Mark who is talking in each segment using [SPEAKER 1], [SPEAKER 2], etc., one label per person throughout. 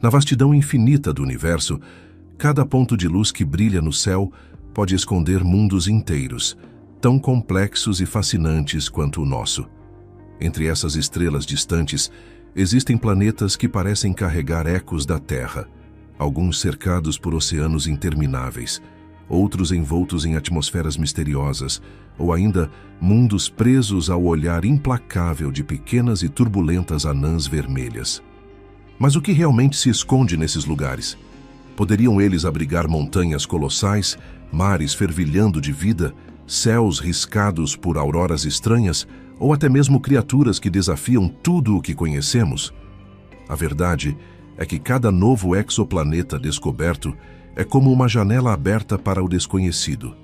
[SPEAKER 1] Na vastidão infinita do universo, cada ponto de luz que brilha no céu pode esconder mundos inteiros, tão complexos e fascinantes quanto o nosso. Entre essas estrelas distantes, existem planetas que parecem carregar ecos da Terra, alguns cercados por oceanos intermináveis, outros envoltos em atmosferas misteriosas, ou ainda mundos presos ao olhar implacável de pequenas e turbulentas anãs vermelhas. Mas o que realmente se esconde nesses lugares? Poderiam eles abrigar montanhas colossais, mares fervilhando de vida, céus riscados por auroras estranhas, ou até mesmo criaturas que desafiam tudo o que conhecemos? A verdade é que cada novo exoplaneta descoberto é como uma janela aberta para o desconhecido.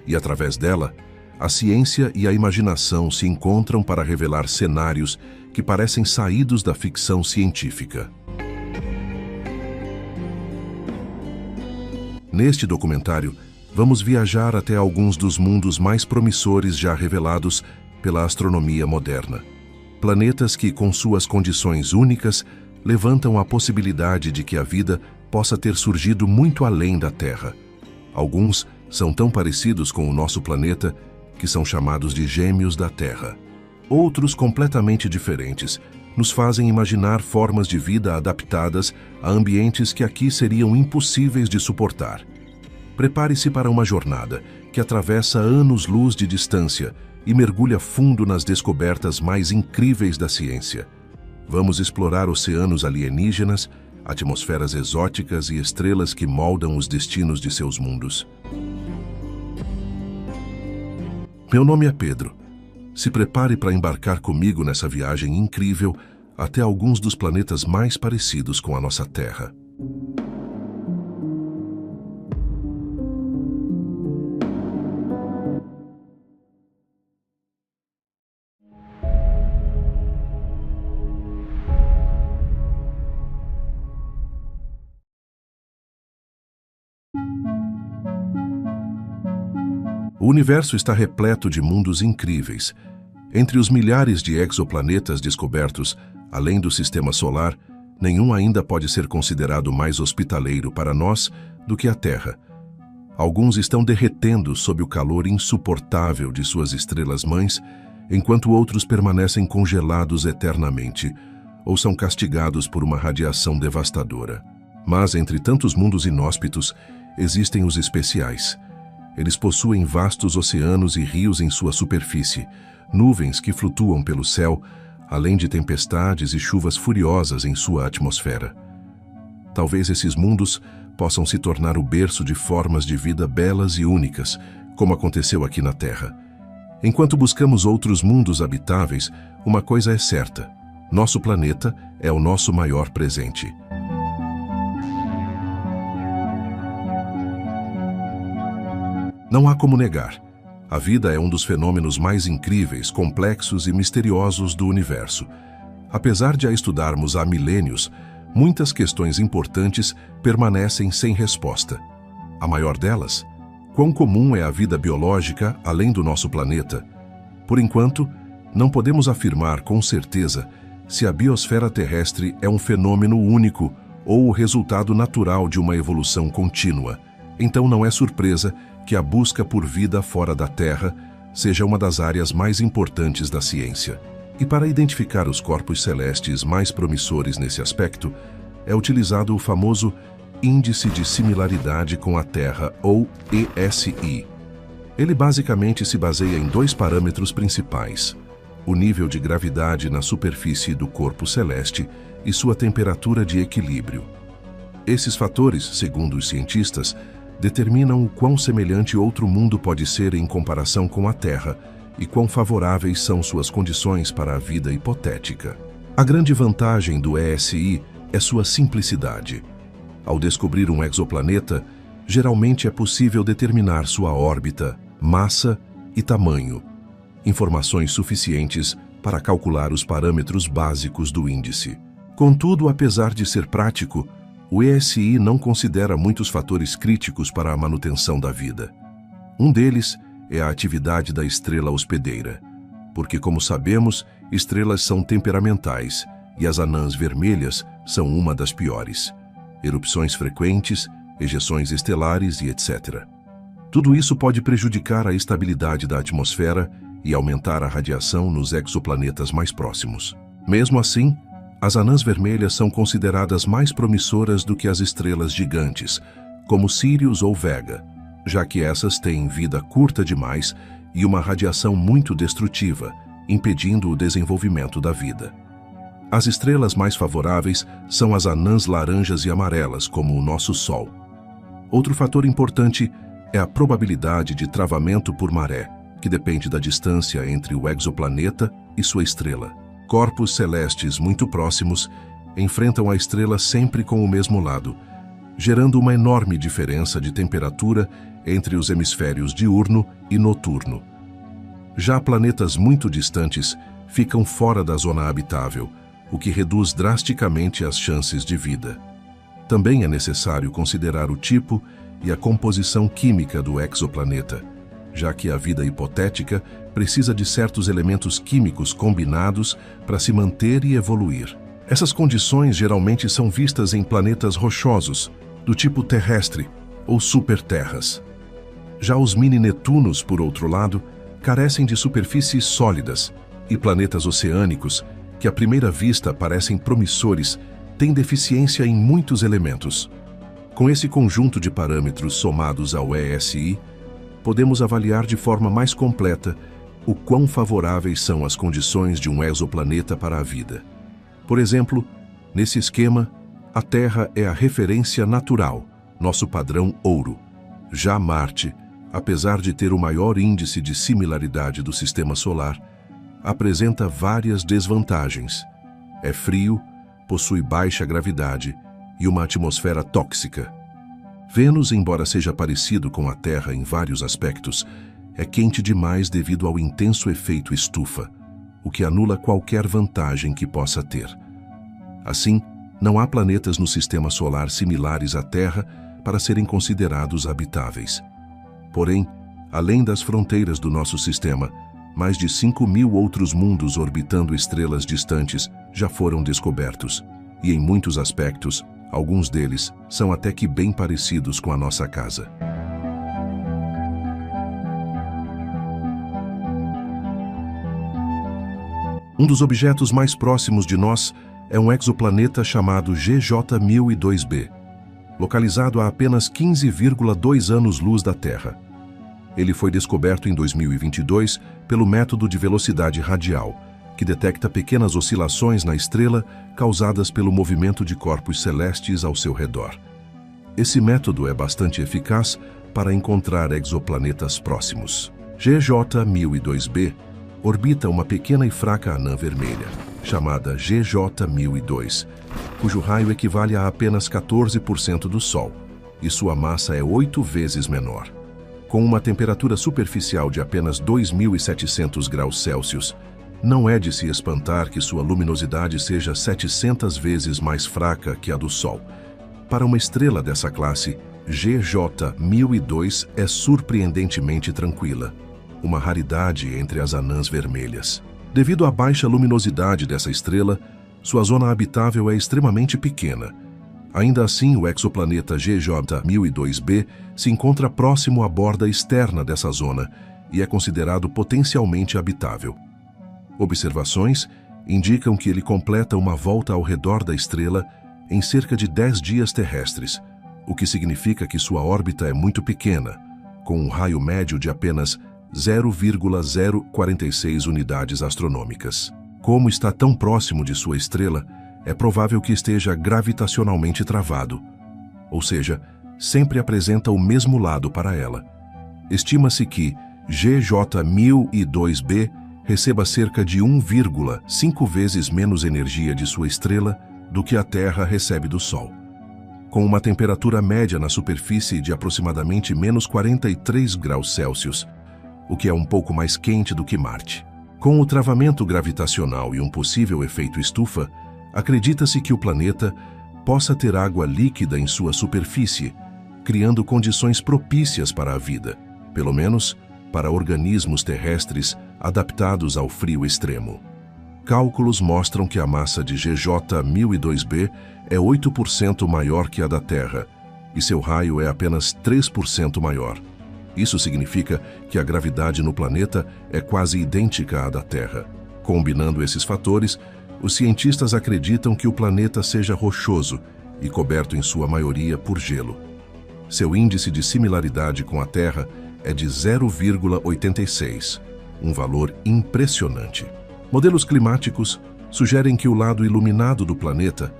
[SPEAKER 1] E através dela, a ciência e a imaginação se encontram para revelar cenários que parecem saídos da ficção científica. Neste documentário, vamos viajar até alguns dos mundos mais promissores já revelados pela astronomia moderna. Planetas que, com suas condições únicas, levantam a possibilidade de que a vida possa ter surgido muito além da Terra. Alguns são tão parecidos com o nosso planeta que são chamados de gêmeos da Terra. Outros, completamente diferentes, nos fazem imaginar formas de vida adaptadas a ambientes que aqui seriam impossíveis de suportar. Prepare-se para uma jornada que atravessa anos-luz de distância e mergulha fundo nas descobertas mais incríveis da ciência. Vamos explorar oceanos alienígenas, atmosferas exóticas e estrelas que moldam os destinos de seus mundos. Meu nome é Pedro. Se prepare para embarcar comigo nessa viagem incrível até alguns dos planetas mais parecidos com a nossa Terra. O universo está repleto de mundos incríveis. Entre os milhares de exoplanetas descobertos, além do Sistema Solar, nenhum ainda pode ser considerado mais hospitaleiro para nós do que a Terra. Alguns estão derretendo sob o calor insuportável de suas estrelas-mães, enquanto outros permanecem congelados eternamente, ou são castigados por uma radiação devastadora. Mas, entre tantos mundos inóspitos, existem os especiais. Eles possuem vastos oceanos e rios em sua superfície, nuvens que flutuam pelo céu, além de tempestades e chuvas furiosas em sua atmosfera. Talvez esses mundos possam se tornar o berço de formas de vida belas e únicas, como aconteceu aqui na Terra. Enquanto buscamos outros mundos habitáveis, uma coisa é certa: nosso planeta é o nosso maior presente. Não há como negar. A vida é um dos fenômenos mais incríveis, complexos e misteriosos do universo. Apesar de a estudarmos há milênios, muitas questões importantes permanecem sem resposta. A maior delas: quão comum é a vida biológica além do nosso planeta? Por enquanto, não podemos afirmar com certeza se a biosfera terrestre é um fenômeno único ou o resultado natural de uma evolução contínua. Então não é surpresa que a busca por vida fora da Terra seja uma das áreas mais importantes da ciência. E para identificar os corpos celestes mais promissores nesse aspecto, é utilizado o famoso Índice de Similaridade com a Terra, ou ESI. Ele basicamente se baseia em dois parâmetros principais: o nível de gravidade na superfície do corpo celeste e sua temperatura de equilíbrio. Esses fatores, segundo os cientistas, determinam o quão semelhante outro mundo pode ser em comparação com a Terra e quão favoráveis são suas condições para a vida hipotética. A grande vantagem do ESI é sua simplicidade. Ao descobrir um exoplaneta, geralmente é possível determinar sua órbita, massa e tamanho, informações suficientes para calcular os parâmetros básicos do índice. Contudo, apesar de ser prático, o ESI não considera muitos fatores críticos para a manutenção da vida. Um deles é a atividade da estrela hospedeira, porque, como sabemos, estrelas são temperamentais e as anãs vermelhas são uma das piores. Erupções frequentes, ejeções estelares e etc. Tudo isso pode prejudicar a estabilidade da atmosfera e aumentar a radiação nos exoplanetas mais próximos. Mesmo assim, as anãs vermelhas são consideradas mais promissoras do que as estrelas gigantes, como Sirius ou Vega, já que essas têm vida curta demais e uma radiação muito destrutiva, impedindo o desenvolvimento da vida. As estrelas mais favoráveis são as anãs laranjas e amarelas, como o nosso Sol. Outro fator importante é a probabilidade de travamento por maré, que depende da distância entre o exoplaneta e sua estrela. Corpos celestes muito próximos enfrentam a estrela sempre com o mesmo lado, gerando uma enorme diferença de temperatura entre os hemisférios diurno e noturno. Já planetas muito distantes ficam fora da zona habitável, o que reduz drasticamente as chances de vida. Também é necessário considerar o tipo e a composição química do exoplaneta, já que a vida hipotética precisa de certos elementos químicos combinados para se manter e evoluir. Essas condições geralmente são vistas em planetas rochosos, do tipo terrestre ou superterras. Já os mini-Netunos, por outro lado, carecem de superfícies sólidas, e planetas oceânicos, que à primeira vista parecem promissores, têm deficiência em muitos elementos. Com esse conjunto de parâmetros somados ao ESI, podemos avaliar de forma mais completa o quão favoráveis são as condições de um exoplaneta para a vida. Por exemplo, nesse esquema, a Terra é a referência natural, nosso padrão ouro. Já Marte, apesar de ter o maior índice de similaridade do Sistema Solar, apresenta várias desvantagens. É frio, possui baixa gravidade e uma atmosfera tóxica. Vênus, embora seja parecido com a Terra em vários aspectos, é quente demais devido ao intenso efeito estufa, o que anula qualquer vantagem que possa ter. Assim, não há planetas no Sistema Solar similares à Terra para serem considerados habitáveis. Porém, além das fronteiras do nosso sistema, mais de 5.000 outros mundos orbitando estrelas distantes já foram descobertos, e em muitos aspectos, alguns deles são até que bem parecidos com a nossa casa. Um dos objetos mais próximos de nós é um exoplaneta chamado GJ 1002b, localizado a apenas 15,2 anos-luz da Terra. Ele foi descoberto em 2022 pelo método de velocidade radial, que detecta pequenas oscilações na estrela causadas pelo movimento de corpos celestes ao seu redor. Esse método é bastante eficaz para encontrar exoplanetas próximos. GJ 1002b orbita uma pequena e fraca anã vermelha, chamada GJ 1002, cujo raio equivale a apenas 14% do Sol, e sua massa é 8 vezes menor. Com uma temperatura superficial de apenas 2.700 graus Celsius, não é de se espantar que sua luminosidade seja 700 vezes mais fraca que a do Sol. Para uma estrela dessa classe, GJ 1002 é surpreendentemente tranquila, uma raridade entre as anãs vermelhas. Devido à baixa luminosidade dessa estrela, sua zona habitável é extremamente pequena. Ainda assim, o exoplaneta GJ 1002b se encontra próximo à borda externa dessa zona e é considerado potencialmente habitável. Observações indicam que ele completa uma volta ao redor da estrela em cerca de 10 dias terrestres, o que significa que sua órbita é muito pequena, com um raio médio de apenas 0,046 unidades astronômicas. Como está tão próximo de sua estrela, é provável que esteja gravitacionalmente travado, ou seja, sempre apresenta o mesmo lado para ela. Estima-se que GJ 1002b receba cerca de 1,5 vezes menos energia de sua estrela do que a Terra recebe do Sol, com uma temperatura média na superfície de aproximadamente menos 43 graus Celsius, o que é um pouco mais quente do que Marte. Com o travamento gravitacional e um possível efeito estufa, acredita-se que o planeta possa ter água líquida em sua superfície, criando condições propícias para a vida, pelo menos para organismos terrestres adaptados ao frio extremo. Cálculos mostram que a massa de GJ-1002b é 8% maior que a da Terra, e seu raio é apenas 3% maior. Isso significa que a gravidade no planeta é quase idêntica à da Terra. Combinando esses fatores, os cientistas acreditam que o planeta seja rochoso e coberto em sua maioria por gelo. Seu índice de similaridade com a Terra é de 0,86, um valor impressionante. Modelos climáticos sugerem que o lado iluminado do planeta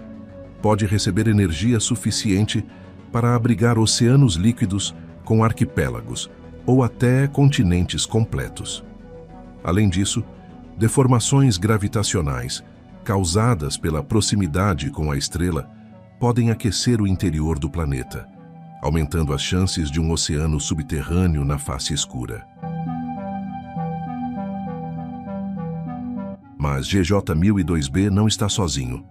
[SPEAKER 1] pode receber energia suficiente para abrigar oceanos líquidos com arquipélagos ou até continentes completos. Além disso, deformações gravitacionais causadas pela proximidade com a estrela podem aquecer o interior do planeta, aumentando as chances de um oceano subterrâneo na face escura. Mas GJ-1002b não está sozinho.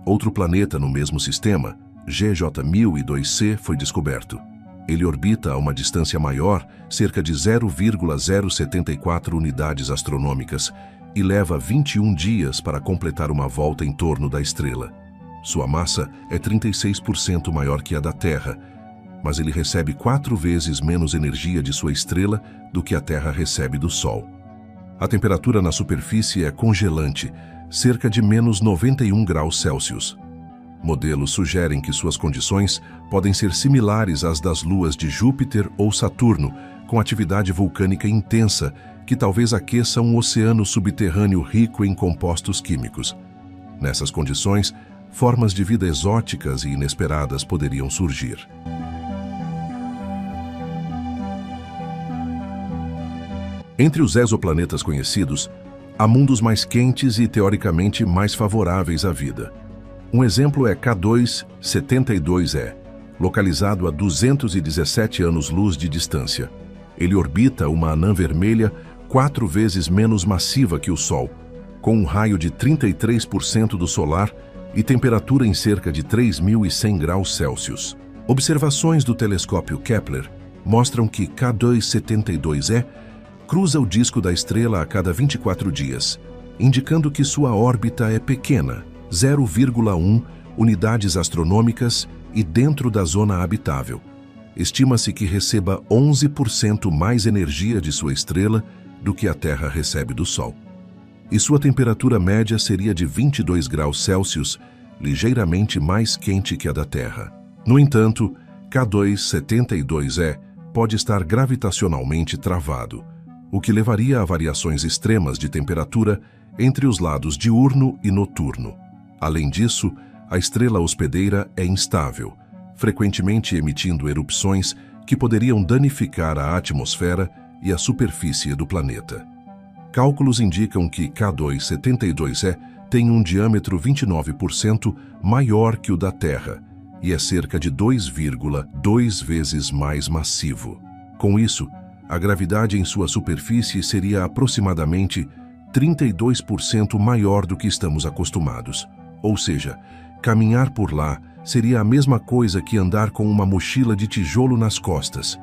[SPEAKER 1] Outro planeta no mesmo sistema, GJ-1002c, foi descoberto. Ele orbita a uma distância maior, cerca de 0,074 unidades astronômicas, e leva 21 dias para completar uma volta em torno da estrela. Sua massa é 36% maior que a da Terra, mas ele recebe 4 vezes menos energia de sua estrela do que a Terra recebe do Sol. A temperatura na superfície é congelante, cerca de menos 91 graus Celsius. Modelos sugerem que suas condições podem ser similares às das luas de Júpiter ou Saturno, com atividade vulcânica intensa, que talvez aqueça um oceano subterrâneo rico em compostos químicos. Nessas condições, formas de vida exóticas e inesperadas poderiam surgir. Entre os exoplanetas conhecidos, há mundos mais quentes e teoricamente mais favoráveis à vida. Um exemplo é K2-72e, localizado a 217 anos-luz de distância. Ele orbita uma anã vermelha 4 vezes menos massiva que o Sol, com um raio de 33% do solar e temperatura em cerca de 3.100 graus Celsius. Observações do telescópio Kepler mostram que K2-72e cruza o disco da estrela a cada 24 dias, indicando que sua órbita é pequena, 0,1 unidades astronômicas e dentro da zona habitável. Estima-se que receba 11% mais energia de sua estrela do que a Terra recebe do Sol. E sua temperatura média seria de 22 graus Celsius, ligeiramente mais quente que a da Terra. No entanto, K2-72e pode estar gravitacionalmente travado, o que levaria a variações extremas de temperatura entre os lados diurno e noturno. Além disso, a estrela hospedeira é instável, frequentemente emitindo erupções que poderiam danificar a atmosfera e a superfície do planeta. Cálculos indicam que K2-72e tem um diâmetro 29% maior que o da Terra e é cerca de 2,2 vezes mais massivo. Com isso, a gravidade em sua superfície seria aproximadamente 32% maior do que estamos acostumados. Ou seja, caminhar por lá seria a mesma coisa que andar com uma mochila de tijolo nas costas.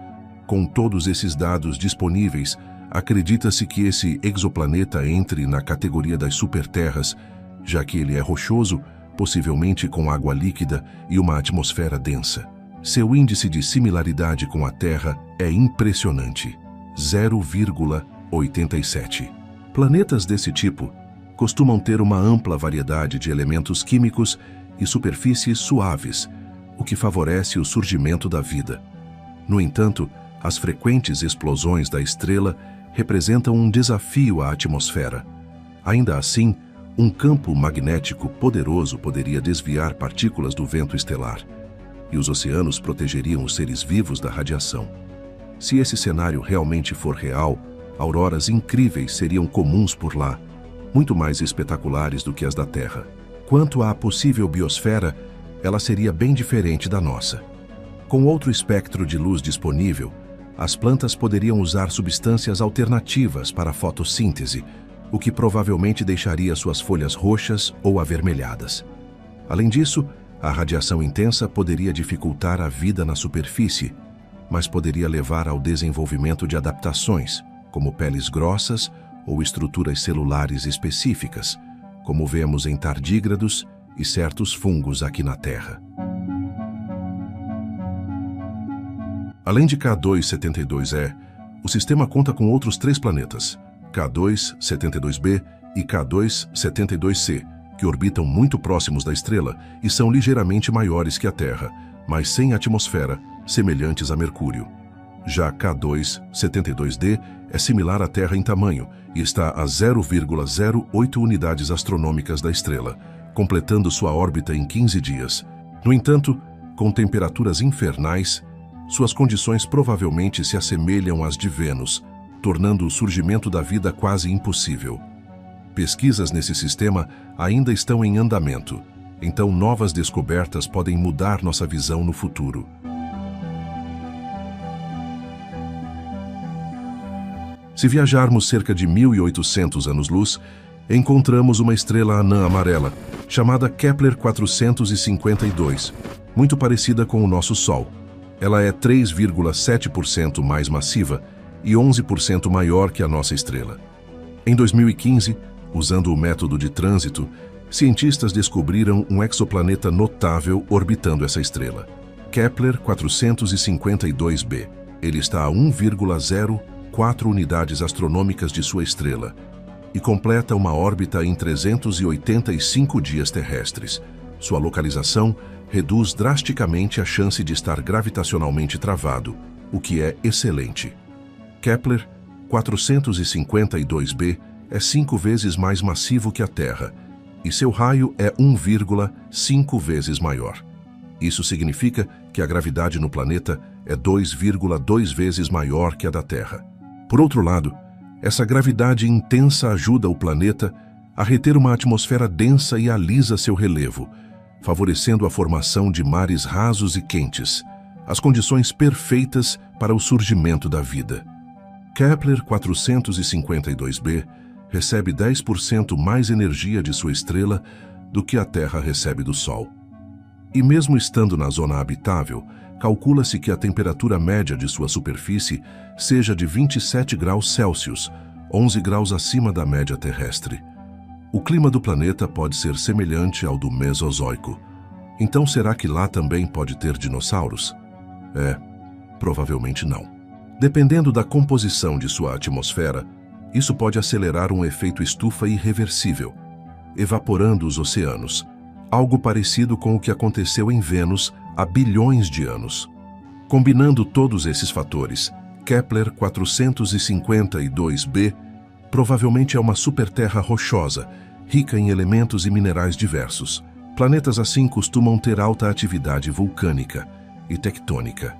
[SPEAKER 1] Com todos esses dados disponíveis, acredita-se que esse exoplaneta entre na categoria das superterras, já que ele é rochoso, possivelmente com água líquida e uma atmosfera densa. Seu índice de similaridade com a Terra é impressionante, 0,87. Planetas desse tipo costumam ter uma ampla variedade de elementos químicos e superfícies suaves, o que favorece o surgimento da vida. No entanto, as frequentes explosões da estrela representam um desafio à atmosfera. Ainda assim, um campo magnético poderoso poderia desviar partículas do vento estelar, e os oceanos protegeriam os seres vivos da radiação. Se esse cenário realmente for real, auroras incríveis seriam comuns por lá, muito mais espetaculares do que as da Terra. Quanto à possível biosfera, ela seria bem diferente da nossa. Com outro espectro de luz disponível, as plantas poderiam usar substâncias alternativas para a fotossíntese, o que provavelmente deixaria suas folhas roxas ou avermelhadas. Além disso, a radiação intensa poderia dificultar a vida na superfície, mas poderia levar ao desenvolvimento de adaptações, como peles grossas ou estruturas celulares específicas, como vemos em tardígrados e certos fungos aqui na Terra. Além de K2-72e, o sistema conta com outros 3 planetas, K2-72b e K2-72c, que orbitam muito próximos da estrela e são ligeiramente maiores que a Terra, mas sem atmosfera, semelhantes a Mercúrio. Já K2-72d é similar à Terra em tamanho e está a 0,08 unidades astronômicas da estrela, completando sua órbita em 15 dias. No entanto, com temperaturas infernais, suas condições provavelmente se assemelham às de Vênus, tornando o surgimento da vida quase impossível. Pesquisas nesse sistema ainda estão em andamento, então novas descobertas podem mudar nossa visão no futuro. Se viajarmos cerca de 1.800 anos-luz, encontramos uma estrela anã amarela, chamada Kepler-452, muito parecida com o nosso Sol. Ela é 3,7% mais massiva e 11% maior que a nossa estrela. Em 2015, usando o método de trânsito, cientistas descobriram um exoplaneta notável orbitando essa estrela, Kepler-452b. Ele está a 1,04 unidades astronômicas de sua estrela e completa uma órbita em 385 dias terrestres. Sua localização reduz drasticamente a chance de estar gravitacionalmente travado, o que é excelente. Kepler-452b é 5 vezes mais massivo que a Terra, e seu raio é 1,5 vezes maior. Isso significa que a gravidade no planeta é 2,2 vezes maior que a da Terra. Por outro lado, essa gravidade intensa ajuda o planeta a reter uma atmosfera densa e alisa seu relevo, favorecendo a formação de mares rasos e quentes, as condições perfeitas para o surgimento da vida. Kepler-452b recebe 10% mais energia de sua estrela do que a Terra recebe do Sol. E mesmo estando na zona habitável, calcula-se que a temperatura média de sua superfície seja de 27 graus Celsius, 11 graus acima da média terrestre. O clima do planeta pode ser semelhante ao do Mesozoico. Então será que lá também pode ter dinossauros? Provavelmente não. Dependendo da composição de sua atmosfera, isso pode acelerar um efeito estufa irreversível, evaporando os oceanos, algo parecido com o que aconteceu em Vênus há bilhões de anos. Combinando todos esses fatores, Kepler-452b provavelmente é uma superterra rochosa, rica em elementos e minerais diversos. Planetas assim costumam ter alta atividade vulcânica e tectônica,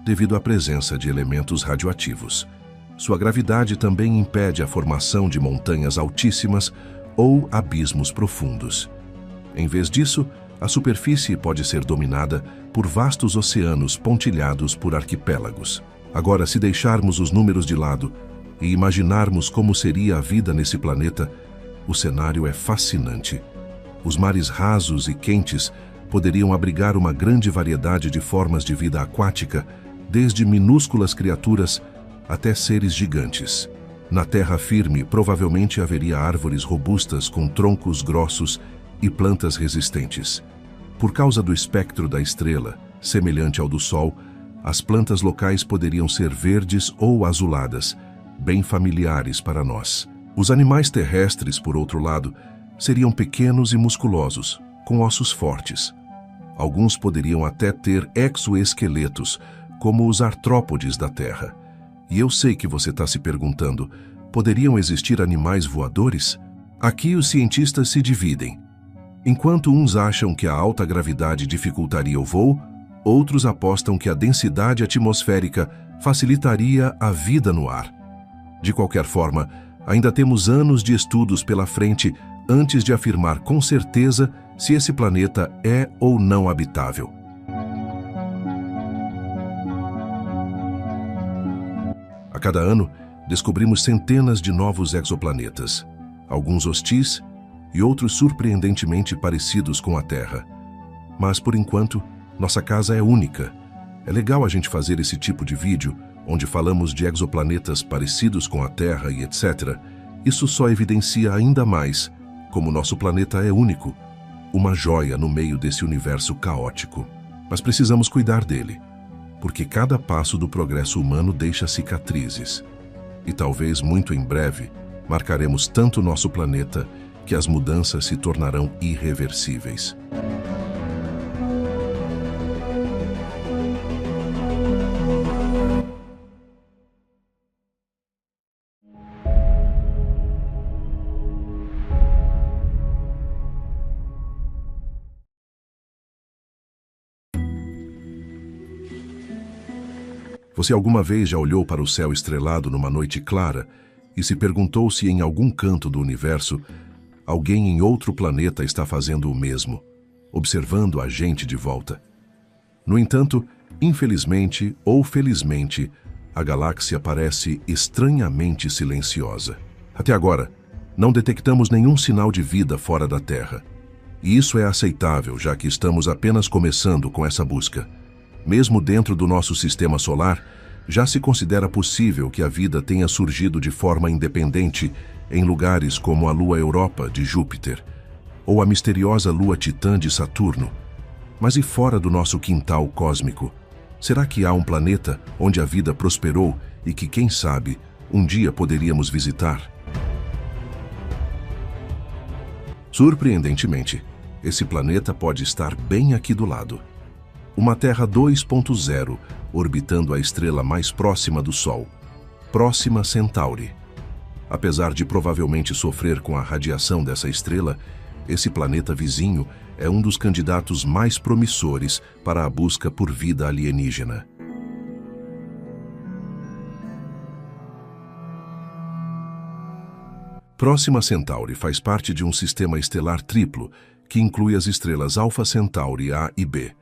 [SPEAKER 1] devido à presença de elementos radioativos. Sua gravidade também impede a formação de montanhas altíssimas ou abismos profundos. Em vez disso, a superfície pode ser dominada por vastos oceanos pontilhados por arquipélagos. Agora, se deixarmos os números de lado e imaginarmos como seria a vida nesse planeta, o cenário é fascinante. Os mares rasos e quentes poderiam abrigar uma grande variedade de formas de vida aquática, desde minúsculas criaturas até seres gigantes. Na terra firme, provavelmente haveria árvores robustas com troncos grossos e plantas resistentes. Por causa do espectro da estrela, semelhante ao do Sol, as plantas locais poderiam ser verdes ou azuladas, bem familiares para nós. Os animais terrestres, por outro lado, seriam pequenos e musculosos, com ossos fortes. Alguns poderiam até ter exoesqueletos, como os artrópodes da Terra. E eu sei que você está se perguntando, poderiam existir animais voadores? Aqui os cientistas se dividem. Enquanto uns acham que a alta gravidade dificultaria o voo, outros apostam que a densidade atmosférica facilitaria a vida no ar. De qualquer forma, ainda temos anos de estudos pela frente antes de afirmar com certeza se esse planeta é ou não habitável. A cada ano, descobrimos centenas de novos exoplanetas, alguns hostis e outros surpreendentemente parecidos com a Terra. Mas, por enquanto, nossa casa é única. É legal a gente fazer esse tipo de vídeo, onde falamos de exoplanetas parecidos com a Terra e etc. Isso só evidencia ainda mais como nosso planeta é único, uma joia no meio desse universo caótico. Mas precisamos cuidar dele, porque cada passo do progresso humano deixa cicatrizes. E talvez muito em breve marcaremos tanto nosso planeta que as mudanças se tornarão irreversíveis. Você alguma vez já olhou para o céu estrelado numa noite clara e se perguntou se em algum canto do universo alguém em outro planeta está fazendo o mesmo, observando a gente de volta? No entanto, infelizmente ou felizmente, a galáxia parece estranhamente silenciosa. Até agora, não detectamos nenhum sinal de vida fora da Terra. E isso é aceitável, já que estamos apenas começando com essa busca. Mesmo dentro do nosso sistema solar, já se considera possível que a vida tenha surgido de forma independente em lugares como a Lua Europa de Júpiter ou a misteriosa Lua Titã de Saturno. Mas e fora do nosso quintal cósmico? Será que há um planeta onde a vida prosperou e que, quem sabe, um dia poderíamos visitar? Surpreendentemente, esse planeta pode estar bem aqui do lado. Uma Terra 2.0 orbitando a estrela mais próxima do Sol, Próxima Centauri. Apesar de provavelmente sofrer com a radiação dessa estrela, esse planeta vizinho é um dos candidatos mais promissores para a busca por vida alienígena. Próxima Centauri faz parte de um sistema estelar triplo que inclui as estrelas Alpha Centauri A e B,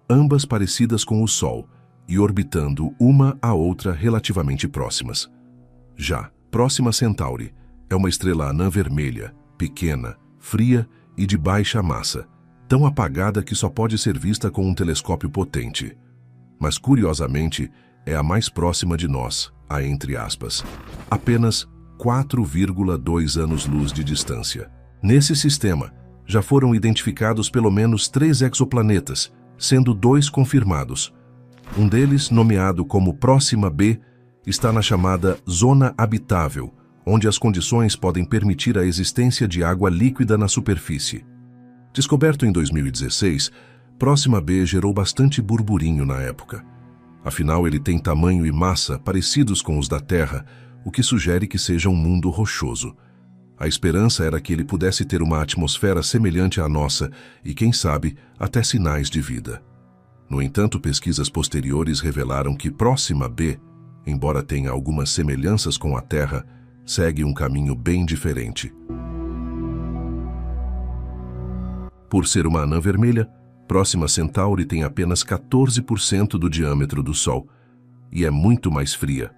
[SPEAKER 1] ambas parecidas com o Sol e orbitando uma à outra relativamente próximas. Já Próxima Centauri é uma estrela anã vermelha, pequena, fria e de baixa massa, tão apagada que só pode ser vista com um telescópio potente. Mas, curiosamente, é a mais próxima de nós, a entre aspas, apenas 4,2 anos-luz de distância. Nesse sistema, já foram identificados pelo menos 3 exoplanetas, sendo 2 confirmados. Um deles, nomeado como Próxima B, está na chamada Zona Habitável, onde as condições podem permitir a existência de água líquida na superfície. Descoberto em 2016, Próxima B gerou bastante burburinho na época. Afinal, ele tem tamanho e massa parecidos com os da Terra, o que sugere que seja um mundo rochoso. A esperança era que ele pudesse ter uma atmosfera semelhante à nossa e, quem sabe, até sinais de vida. No entanto, pesquisas posteriores revelaram que Próxima B, embora tenha algumas semelhanças com a Terra, segue um caminho bem diferente. Por ser uma anã vermelha, Próxima Centauri tem apenas 14% do diâmetro do Sol e é muito mais fria.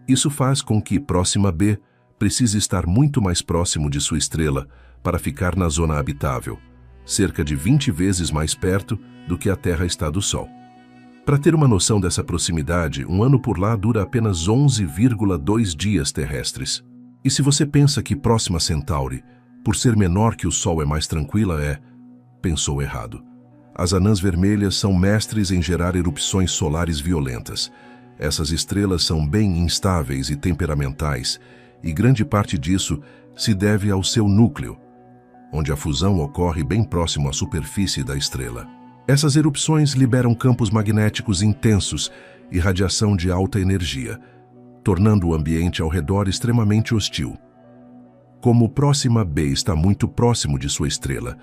[SPEAKER 1] Isso faz com que Próxima B precise estar muito mais próximo de sua estrela para ficar na zona habitável, cerca de 20 vezes mais perto do que a Terra está do Sol. Para ter uma noção dessa proximidade, um ano por lá dura apenas 11,2 dias terrestres. E se você pensa que Próxima Centauri, por ser menor que o Sol, é mais tranquila, pensou errado. As anãs vermelhas são mestres em gerar erupções solares violentas. Essas estrelas são bem instáveis e temperamentais, e grande parte disso se deve ao seu núcleo, onde a fusão ocorre bem próximo à superfície da estrela. Essas erupções liberam campos magnéticos intensos e radiação de alta energia, tornando o ambiente ao redor extremamente hostil. Como Próxima B está muito próximo de sua estrela,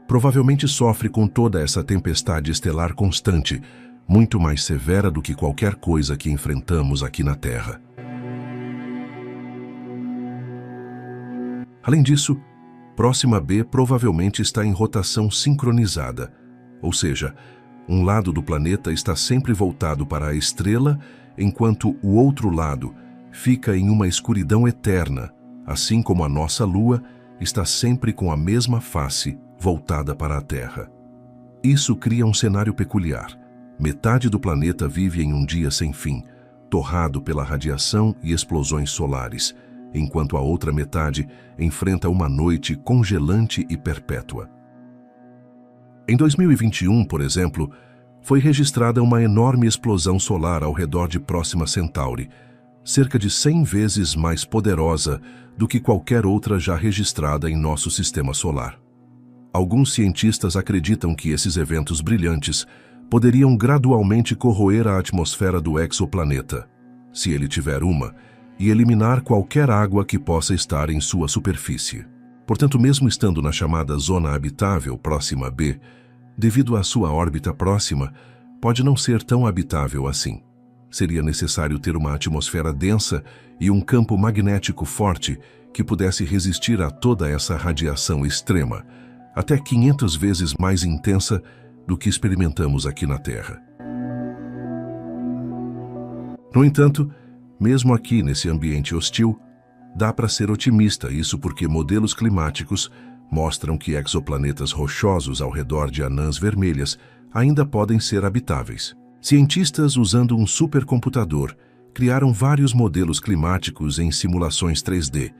[SPEAKER 1] provavelmente sofre com toda essa tempestade estelar constante, muito mais severa do que qualquer coisa que enfrentamos aqui na Terra. Além disso, Próxima B provavelmente está em rotação sincronizada, ou seja, um lado do planeta está sempre voltado para a estrela, enquanto o outro lado fica em uma escuridão eterna, assim como a nossa Lua está sempre com a mesma face voltada para a Terra. Isso cria um cenário peculiar. Metade do planeta vive em um dia sem fim, torrado pela radiação e explosões solares, enquanto a outra metade enfrenta uma noite congelante e perpétua. Em 2021, por exemplo, foi registrada uma enorme explosão solar ao redor de Próxima Centauri, cerca de 100 vezes mais poderosa do que qualquer outra já registrada em nosso sistema solar. Alguns cientistas acreditam que esses eventos brilhantes poderiam gradualmente corroer a atmosfera do exoplaneta, se ele tiver uma, e eliminar qualquer água que possa estar em sua superfície. Portanto, mesmo estando na chamada Zona Habitável Próxima B, devido à sua órbita próxima, pode não ser tão habitável assim. Seria necessário ter uma atmosfera densa e um campo magnético forte que pudesse resistir a toda essa radiação extrema, até 500 vezes mais intensa do que experimentamos aqui na Terra. No entanto, mesmo aqui nesse ambiente hostil, dá para ser otimista, isso porque modelos climáticos mostram que exoplanetas rochosos ao redor de anãs vermelhas ainda podem ser habitáveis. Cientistas, usando um supercomputador, criaram vários modelos climáticos em simulações 3D,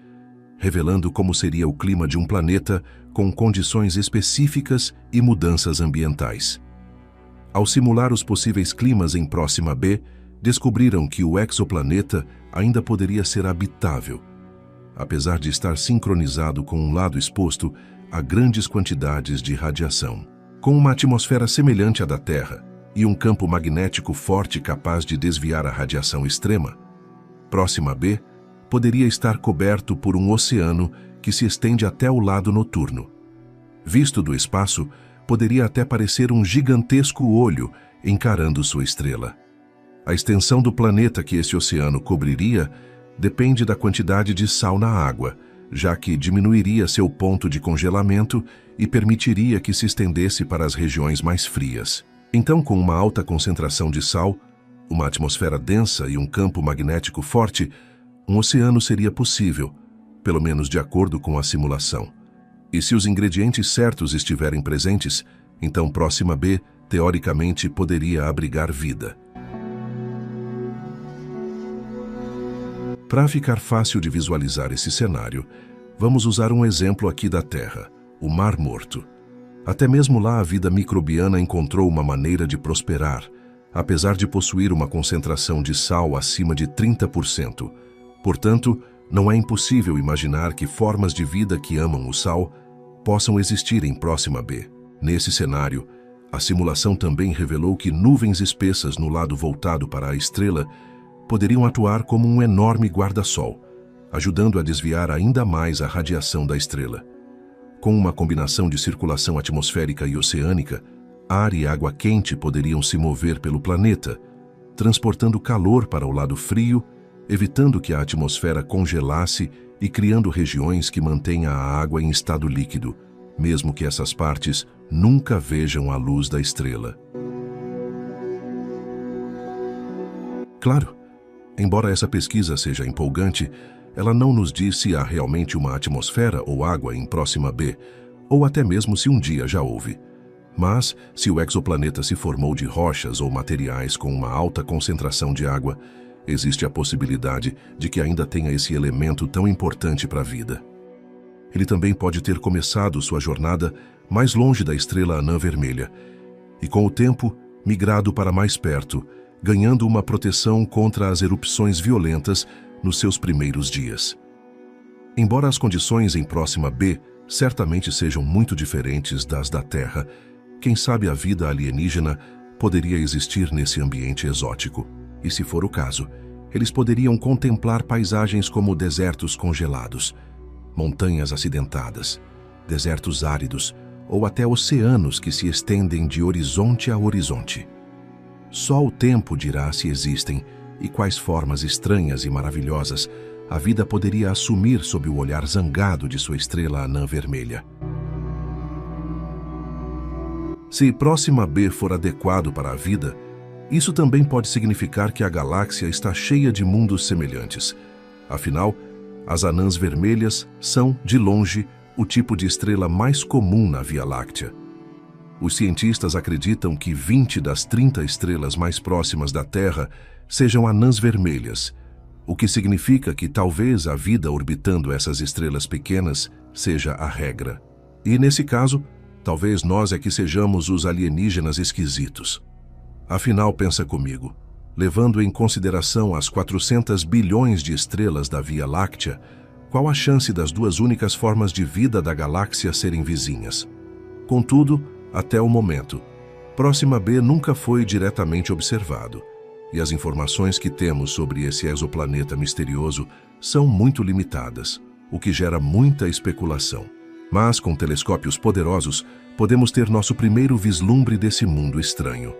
[SPEAKER 1] revelando como seria o clima de um planeta com condições específicas e mudanças ambientais. Ao simular os possíveis climas em Próxima B, descobriram que o exoplaneta ainda poderia ser habitável, apesar de estar sincronizado com um lado exposto a grandes quantidades de radiação. Com uma atmosfera semelhante à da Terra e um campo magnético forte capaz de desviar a radiação extrema, Próxima B poderia estar coberto por um oceano que se estende até o lado noturno. Visto do espaço, poderia até parecer um gigantesco olho encarando sua estrela. A extensão do planeta que esse oceano cobriria depende da quantidade de sal na água, já que diminuiria seu ponto de congelamento e permitiria que se estendesse para as regiões mais frias. Então, com uma alta concentração de sal, uma atmosfera densa e um campo magnético forte, um oceano seria possível, pelo menos de acordo com a simulação. E se os ingredientes certos estiverem presentes, então Próxima B, teoricamente, poderia abrigar vida. Para ficar fácil de visualizar esse cenário, vamos usar um exemplo aqui da Terra, o Mar Morto. Até mesmo lá a vida microbiana encontrou uma maneira de prosperar, apesar de possuir uma concentração de sal acima de 30%. Portanto, não é impossível imaginar que formas de vida que amam o sal possam existir em Próxima B. Nesse cenário, a simulação também revelou que nuvens espessas no lado voltado para a estrela poderiam atuar como um enorme guarda-sol, ajudando a desviar ainda mais a radiação da estrela. Com uma combinação de circulação atmosférica e oceânica, ar e água quente poderiam se mover pelo planeta, transportando calor para o lado frio, evitando que a atmosfera congelasse e criando regiões que mantenham a água em estado líquido, mesmo que essas partes nunca vejam a luz da estrela. Claro, embora essa pesquisa seja empolgante, ela não nos diz se há realmente uma atmosfera ou água em Próxima B, ou até mesmo se um dia já houve. Mas, se o exoplaneta se formou de rochas ou materiais com uma alta concentração de água, existe a possibilidade de que ainda tenha esse elemento tão importante para a vida. Ele também pode ter começado sua jornada mais longe da estrela anã vermelha e, com o tempo, migrado para mais perto, ganhando uma proteção contra as erupções violentas nos seus primeiros dias. Embora as condições em Próxima B certamente sejam muito diferentes das da Terra, quem sabe a vida alienígena poderia existir nesse ambiente exótico. E se for o caso, eles poderiam contemplar paisagens como desertos congelados, montanhas acidentadas, desertos áridos ou até oceanos que se estendem de horizonte a horizonte. Só o tempo dirá se existem e quais formas estranhas e maravilhosas a vida poderia assumir sob o olhar zangado de sua estrela anã vermelha. Se Próxima B for adequado para a vida, isso também pode significar que a galáxia está cheia de mundos semelhantes. Afinal, as anãs vermelhas são, de longe, o tipo de estrela mais comum na Via Láctea. Os cientistas acreditam que 20 das 30 estrelas mais próximas da Terra sejam anãs vermelhas, o que significa que talvez a vida orbitando essas estrelas pequenas seja a regra. E, nesse caso, talvez nós é que sejamos os alienígenas esquisitos. Afinal, pensa comigo, levando em consideração as 400 bilhões de estrelas da Via Láctea, qual a chance das duas únicas formas de vida da galáxia serem vizinhas? Contudo, até o momento, Próxima B nunca foi diretamente observado, e as informações que temos sobre esse exoplaneta misterioso são muito limitadas, o que gera muita especulação. Mas, com telescópios poderosos, podemos ter nosso primeiro vislumbre desse mundo estranho.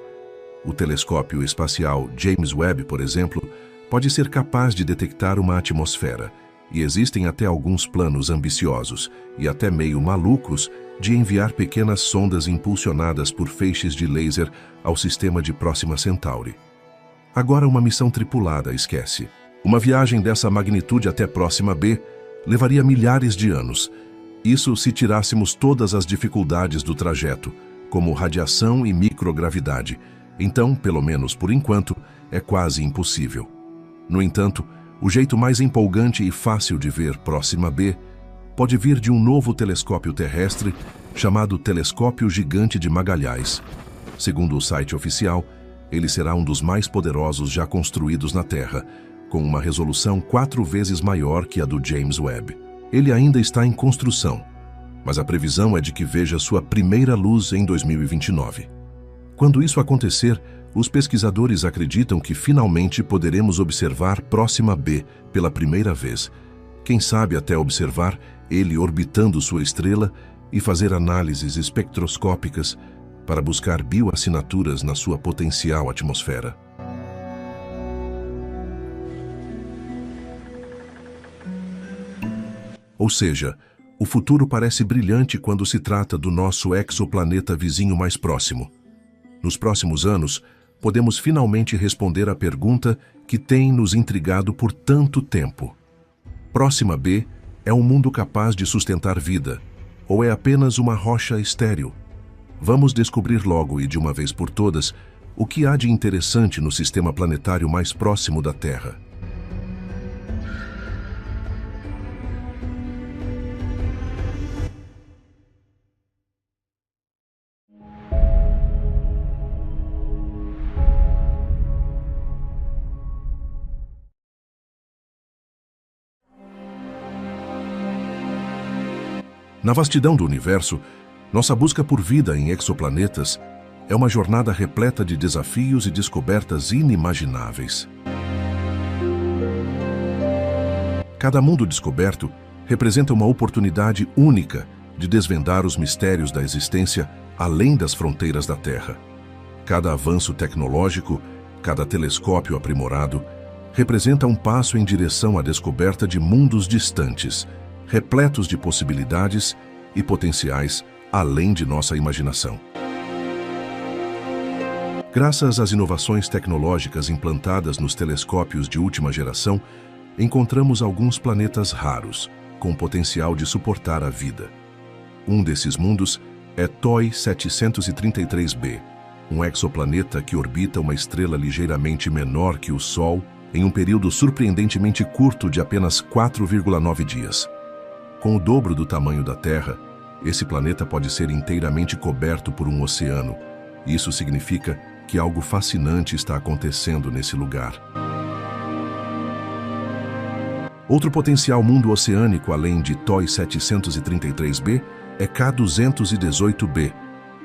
[SPEAKER 1] O telescópio espacial James Webb, por exemplo, pode ser capaz de detectar uma atmosfera, e existem até alguns planos ambiciosos, e até meio malucos, de enviar pequenas sondas impulsionadas por feixes de laser ao sistema de Próxima Centauri. Agora uma missão tripulada, esquece. Uma viagem dessa magnitude até Próxima B levaria milhares de anos. Isso se tirássemos todas as dificuldades do trajeto, como radiação e microgravidade. Então, pelo menos por enquanto, é quase impossível. No entanto, o jeito mais empolgante e fácil de ver Próxima B pode vir de um novo telescópio terrestre chamado Telescópio Gigante de Magalhães. Segundo o site oficial, ele será um dos mais poderosos já construídos na Terra, com uma resolução 4 vezes maior que a do James Webb. Ele ainda está em construção, mas a previsão é de que veja sua primeira luz em 2029. Quando isso acontecer, os pesquisadores acreditam que finalmente poderemos observar Próxima B pela primeira vez. Quem sabe até observar ele orbitando sua estrela e fazer análises espectroscópicas para buscar bioassinaturas na sua potencial atmosfera. Ou seja, o futuro parece brilhante quando se trata do nosso exoplaneta vizinho mais próximo. Nos próximos anos, podemos finalmente responder à pergunta que tem nos intrigado por tanto tempo. Próxima B é um mundo capaz de sustentar vida, ou é apenas uma rocha estéril? Vamos descobrir logo e de uma vez por todas o que há de interessante no sistema planetário mais próximo da Terra. Na vastidão do universo, nossa busca por vida em exoplanetas é uma jornada repleta de desafios e descobertas inimagináveis. Cada mundo descoberto representa uma oportunidade única de desvendar os mistérios da existência além das fronteiras da Terra. Cada avanço tecnológico, cada telescópio aprimorado, representa um passo em direção à descoberta de mundos distantes, repletos de possibilidades e potenciais além de nossa imaginação. Graças às inovações tecnológicas implantadas nos telescópios de última geração, encontramos alguns planetas raros, com potencial de suportar a vida. Um desses mundos é TOI 733b, um exoplaneta que orbita uma estrela ligeiramente menor que o Sol em um período surpreendentemente curto de apenas 4,9 dias. Com o dobro do tamanho da Terra, esse planeta pode ser inteiramente coberto por um oceano. Isso significa que algo fascinante está acontecendo nesse lugar. Outro potencial mundo oceânico além de TOI 733b é K218b,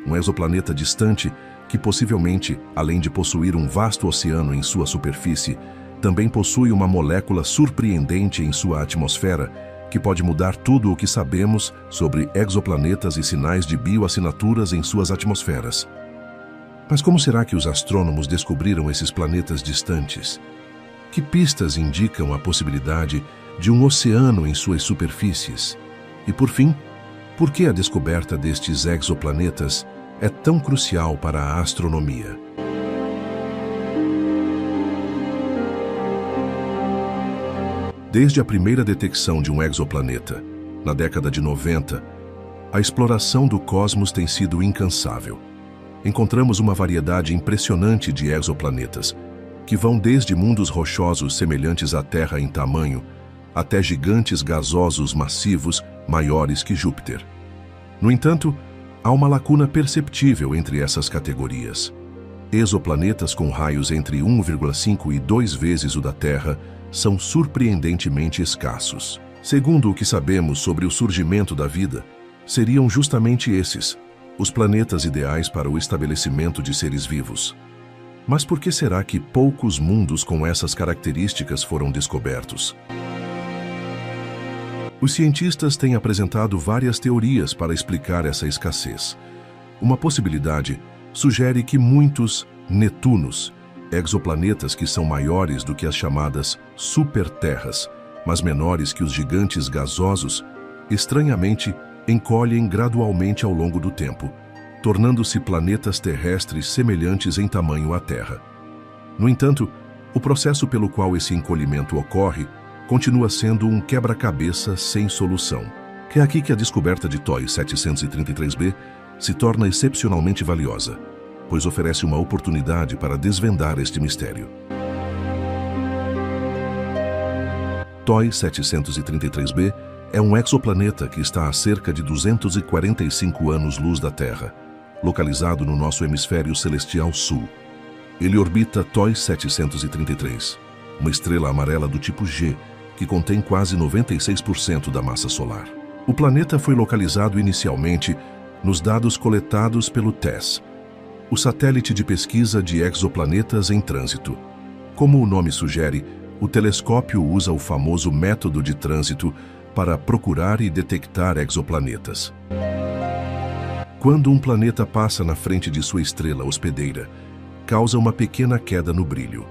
[SPEAKER 1] um exoplaneta distante que possivelmente, além de possuir um vasto oceano em sua superfície, também possui uma molécula surpreendente em sua atmosfera que pode mudar tudo o que sabemos sobre exoplanetas e sinais de bioassinaturas em suas atmosferas. Mas como será que os astrônomos descobriram esses planetas distantes? Que pistas indicam a possibilidade de um oceano em suas superfícies? E por fim, por que a descoberta destes exoplanetas é tão crucial para a astronomia? Desde a primeira detecção de um exoplaneta, na década de 90, a exploração do cosmos tem sido incansável. Encontramos uma variedade impressionante de exoplanetas, que vão desde mundos rochosos semelhantes à Terra em tamanho, até gigantes gasosos massivos maiores que Júpiter. No entanto, há uma lacuna perceptível entre essas categorias. Exoplanetas com raios entre 1,5 e 2 vezes o da Terra são surpreendentemente escassos. Segundo o que sabemos sobre o surgimento da vida, seriam justamente esses, os planetas ideais para o estabelecimento de seres vivos. Mas por que será que poucos mundos com essas características foram descobertos? Os cientistas têm apresentado várias teorias para explicar essa escassez. Uma possibilidade sugere que muitos Netunos, exoplanetas que são maiores do que as chamadas superterras, mas menores que os gigantes gasosos, estranhamente encolhem gradualmente ao longo do tempo, tornando-se planetas terrestres semelhantes em tamanho à Terra. No entanto, o processo pelo qual esse encolhimento ocorre continua sendo um quebra-cabeça sem solução. É aqui que a descoberta de TOI 733b se torna excepcionalmente valiosa, pois oferece uma oportunidade para desvendar este mistério. TOI 733b é um exoplaneta que está a cerca de 245 anos-luz da Terra, localizado no nosso hemisfério celestial sul. Ele orbita TOI 733, uma estrela amarela do tipo G, que contém quase 96% da massa solar. O planeta foi localizado inicialmente nos dados coletados pelo TESS, o satélite de pesquisa de exoplanetas em trânsito. Como o nome sugere, o telescópio usa o famoso método de trânsito para procurar e detectar exoplanetas. Quando um planeta passa na frente de sua estrela hospedeira, causa uma pequena queda no brilho.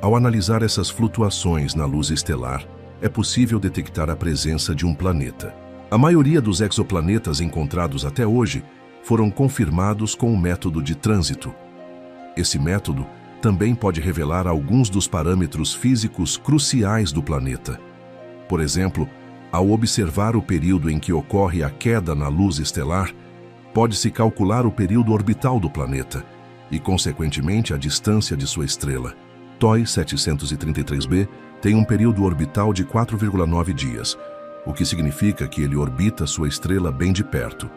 [SPEAKER 1] Ao analisar essas flutuações na luz estelar, é possível detectar a presença de um planeta. A maioria dos exoplanetas encontrados até hoje foram confirmados com o método de trânsito. Esse método também pode revelar alguns dos parâmetros físicos cruciais do planeta. Por exemplo, ao observar o período em que ocorre a queda na luz estelar, pode-se calcular o período orbital do planeta e, consequentemente, a distância de sua estrela. TOI 733b tem um período orbital de 4,9 dias, o que significa que ele orbita sua estrela bem de perto.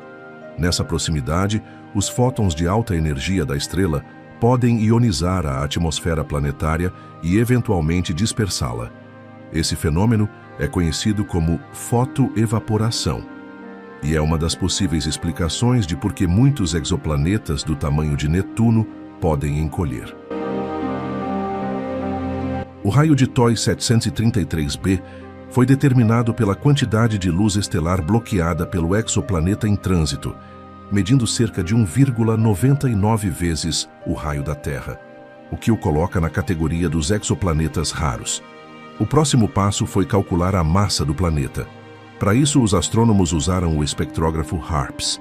[SPEAKER 1] Nessa proximidade, os fótons de alta energia da estrela podem ionizar a atmosfera planetária e eventualmente dispersá-la. Esse fenômeno é conhecido como fotoevaporação e é uma das possíveis explicações de por que muitos exoplanetas do tamanho de Netuno podem encolher. O raio de TOI 733b foi determinado pela quantidade de luz estelar bloqueada pelo exoplaneta em trânsito, medindo cerca de 1,99 vezes o raio da Terra, o que o coloca na categoria dos exoplanetas raros. O próximo passo foi calcular a massa do planeta. Para isso, os astrônomos usaram o espectrógrafo HARPS.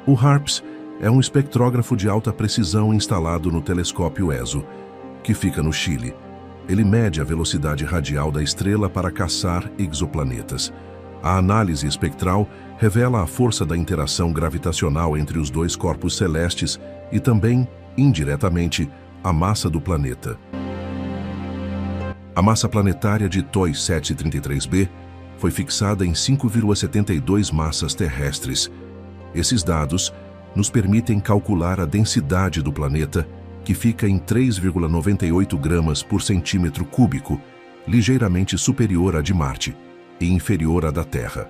[SPEAKER 1] O HARPS é um espectrógrafo de alta precisão instalado no telescópio ESO, que fica no Chile. Ele mede a velocidade radial da estrela para caçar exoplanetas. A análise espectral revela a força da interação gravitacional entre os dois corpos celestes e também, indiretamente, a massa do planeta. A massa planetária de TOI 733b foi fixada em 5,72 massas terrestres. Esses dados nos permitem calcular a densidade do planeta, que fica em 3,98 gramas por centímetro cúbico, ligeiramente superior à de Marte e inferior à da Terra.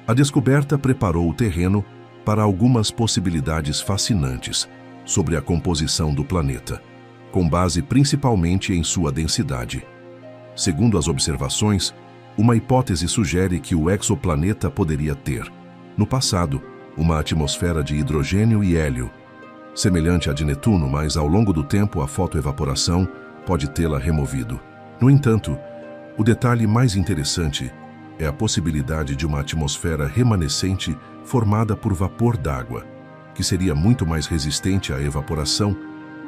[SPEAKER 1] A descoberta preparou o terreno para algumas possibilidades fascinantes sobre a composição do planeta, com base principalmente em sua densidade. Segundo as observações, uma hipótese sugere que o exoplaneta poderia ter, no passado, uma atmosfera de hidrogênio e hélio, semelhante à de Netuno, mas ao longo do tempo a fotoevaporação pode tê-la removido. No entanto, o detalhe mais interessante é a possibilidade de uma atmosfera remanescente formada por vapor d'água, que seria muito mais resistente à evaporação,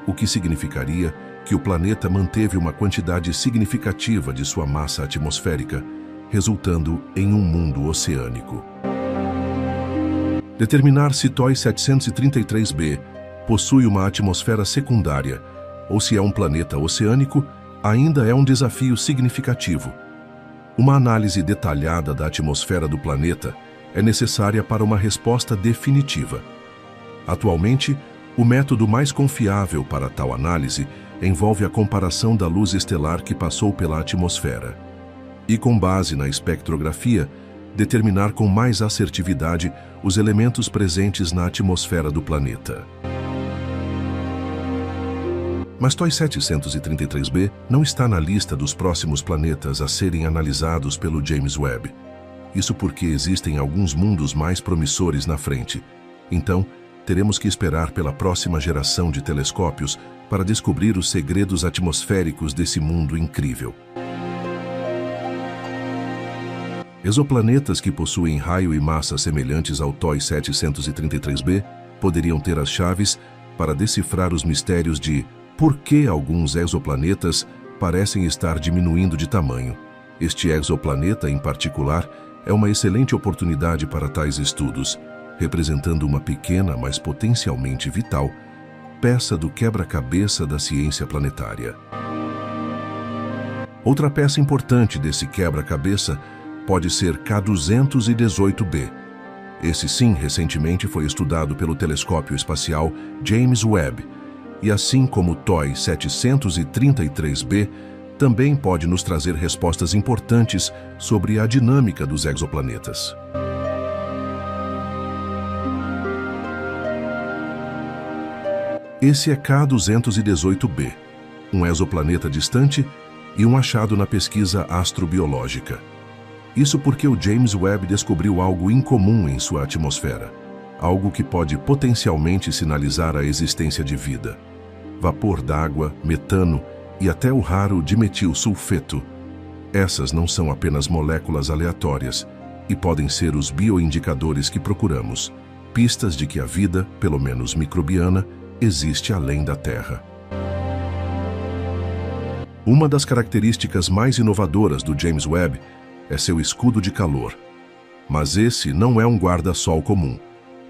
[SPEAKER 1] o que significaria que o planeta manteve uma quantidade significativa de sua massa atmosférica, resultando em um mundo oceânico. Determinar se TOI 733b possui uma atmosfera secundária, ou se é um planeta oceânico, ainda é um desafio significativo. Uma análise detalhada da atmosfera do planeta é necessária para uma resposta definitiva. Atualmente, o método mais confiável para tal análise envolve a comparação da luz estelar que passou pela atmosfera e, com base na espectrografia, determinar com mais assertividade os elementos presentes na atmosfera do planeta. Mas TOI 733b não está na lista dos próximos planetas a serem analisados pelo James Webb. Isso porque existem alguns mundos mais promissores na frente. Então, teremos que esperar pela próxima geração de telescópios para descobrir os segredos atmosféricos desse mundo incrível. Exoplanetas que possuem raio e massa semelhantes ao TOI 733b poderiam ter as chaves para decifrar os mistérios de por que alguns exoplanetas parecem estar diminuindo de tamanho. Este exoplaneta, em particular, é uma excelente oportunidade para tais estudos, representando uma pequena, mas potencialmente vital, peça do quebra-cabeça da ciência planetária. Outra peça importante desse quebra-cabeça pode ser K218b. Esse sim, recentemente foi estudado pelo telescópio espacial James Webb, e assim como o TOI 733b, também pode nos trazer respostas importantes sobre a dinâmica dos exoplanetas. Esse é K218b, um exoplaneta distante e um achado na pesquisa astrobiológica. Isso porque o James Webb descobriu algo incomum em sua atmosfera, algo que pode potencialmente sinalizar a existência de vida. Vapor d'água, metano e até o raro dimetilsulfeto. Essas não são apenas moléculas aleatórias e podem ser os bioindicadores que procuramos, pistas de que a vida, pelo menos microbiana, existe além da Terra. Uma das características mais inovadoras do James Webb é seu escudo de calor. Mas esse não é um guarda-sol comum.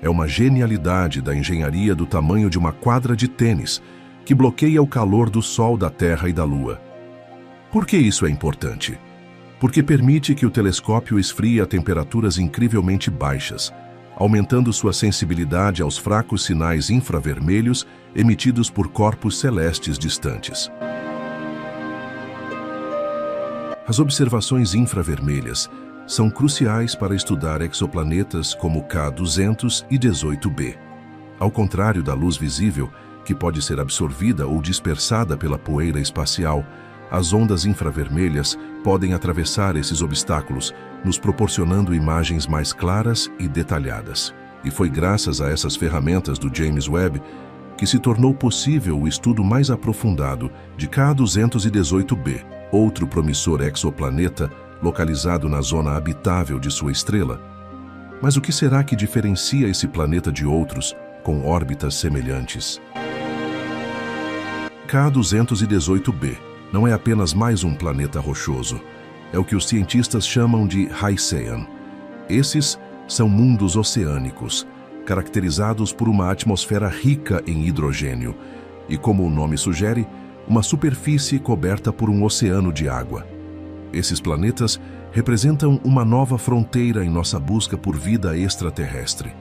[SPEAKER 1] É uma genialidade da engenharia do tamanho de uma quadra de tênis, que bloqueia o calor do Sol, da Terra e da Lua. Por que isso é importante? Porque permite que o telescópio esfrie a temperaturas incrivelmente baixas, aumentando sua sensibilidade aos fracos sinais infravermelhos emitidos por corpos celestes distantes. As observações infravermelhas são cruciais para estudar exoplanetas como K218b. Ao contrário da luz visível, que pode ser absorvida ou dispersada pela poeira espacial, as ondas infravermelhas podem atravessar esses obstáculos, nos proporcionando imagens mais claras e detalhadas. E foi graças a essas ferramentas do James Webb que se tornou possível o estudo mais aprofundado de K218b, outro promissor exoplaneta localizado na zona habitável de sua estrela. Mas o que será que diferencia esse planeta de outros com órbitas semelhantes? K218b não é apenas mais um planeta rochoso. É o que os cientistas chamam de Hycean. Esses são mundos oceânicos, caracterizados por uma atmosfera rica em hidrogênio e, como o nome sugere, uma superfície coberta por um oceano de água. Esses planetas representam uma nova fronteira em nossa busca por vida extraterrestre.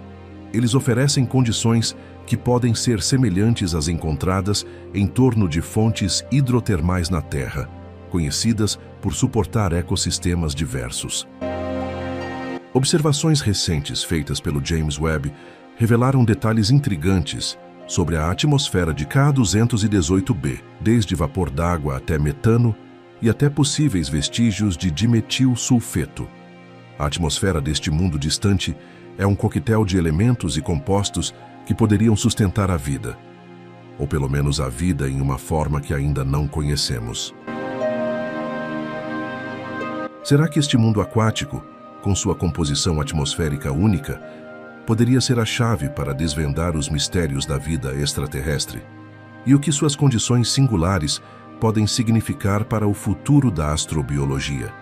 [SPEAKER 1] Eles oferecem condições que podem ser semelhantes às encontradas em torno de fontes hidrotermais na Terra, conhecidas por suportar ecossistemas diversos. Observações recentes feitas pelo James Webb revelaram detalhes intrigantes sobre a atmosfera de K218b, desde vapor d'água até metano e até possíveis vestígios de dimetilsulfeto. A atmosfera deste mundo distante é um coquetel de elementos e compostos que poderiam sustentar a vida, ou pelo menos a vida em uma forma que ainda não conhecemos. Será que este mundo aquático, com sua composição atmosférica única, poderia ser a chave para desvendar os mistérios da vida extraterrestre? E o que suas condições singulares podem significar para o futuro da astrobiologia?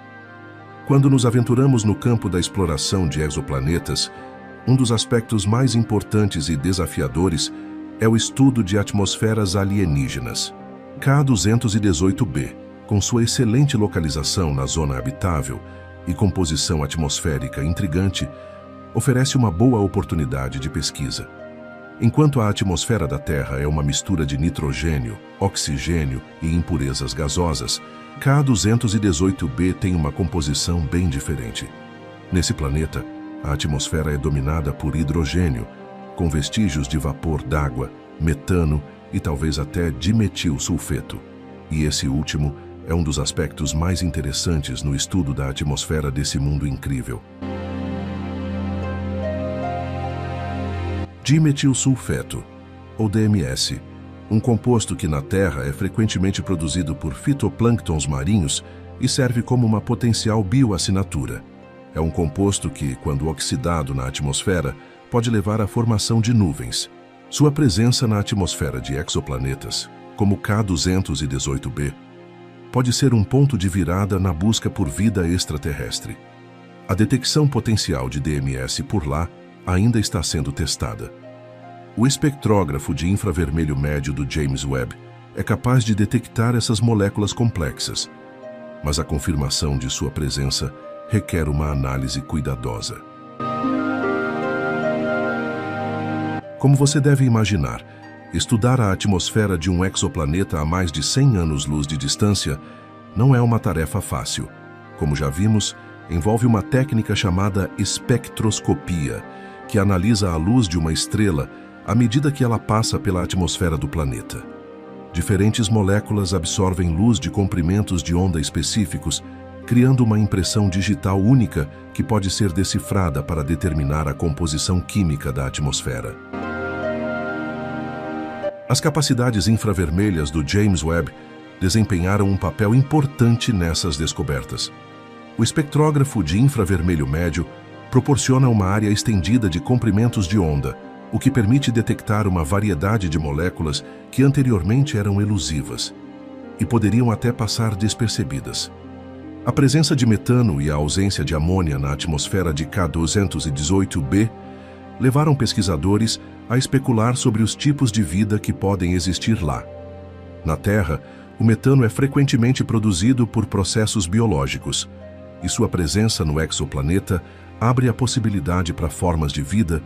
[SPEAKER 1] Quando nos aventuramos no campo da exploração de exoplanetas, um dos aspectos mais importantes e desafiadores é o estudo de atmosferas alienígenas. K218b, com sua excelente localização na zona habitável e composição atmosférica intrigante, oferece uma boa oportunidade de pesquisa. Enquanto a atmosfera da Terra é uma mistura de nitrogênio, oxigênio e impurezas gasosas, K218b tem uma composição bem diferente. Nesse planeta, a atmosfera é dominada por hidrogênio, com vestígios de vapor d'água, metano e talvez até dimetilsulfeto. E esse último é um dos aspectos mais interessantes no estudo da atmosfera desse mundo incrível. Dimetilsulfeto, ou DMS, um composto que na Terra é frequentemente produzido por fitoplânctons marinhos e serve como uma potencial bioassinatura. É um composto que, quando oxidado na atmosfera, pode levar à formação de nuvens. Sua presença na atmosfera de exoplanetas, como K218b, pode ser um ponto de virada na busca por vida extraterrestre. A detecção potencial de DMS por lá ainda está sendo testada. O espectrógrafo de infravermelho médio do James Webb é capaz de detectar essas moléculas complexas, mas a confirmação de sua presença requer uma análise cuidadosa. Como você deve imaginar, estudar a atmosfera de um exoplaneta a mais de 100 anos-luz de distância não é uma tarefa fácil. Como já vimos, envolve uma técnica chamada espectroscopia, que analisa a luz de uma estrela à medida que ela passa pela atmosfera do planeta. Diferentes moléculas absorvem luz de comprimentos de onda específicos, criando uma impressão digital única que pode ser decifrada para determinar a composição química da atmosfera. As capacidades infravermelhas do James Webb desempenharam um papel importante nessas descobertas. O espectrógrafo de infravermelho médio proporciona uma área estendida de comprimentos de onda, o que permite detectar uma variedade de moléculas que anteriormente eram elusivas e poderiam até passar despercebidas. A presença de metano e a ausência de amônia na atmosfera de K218b levaram pesquisadores a especular sobre os tipos de vida que podem existir lá. Na Terra, o metano é frequentemente produzido por processos biológicos, e sua presença no exoplaneta abre a possibilidade para formas de vida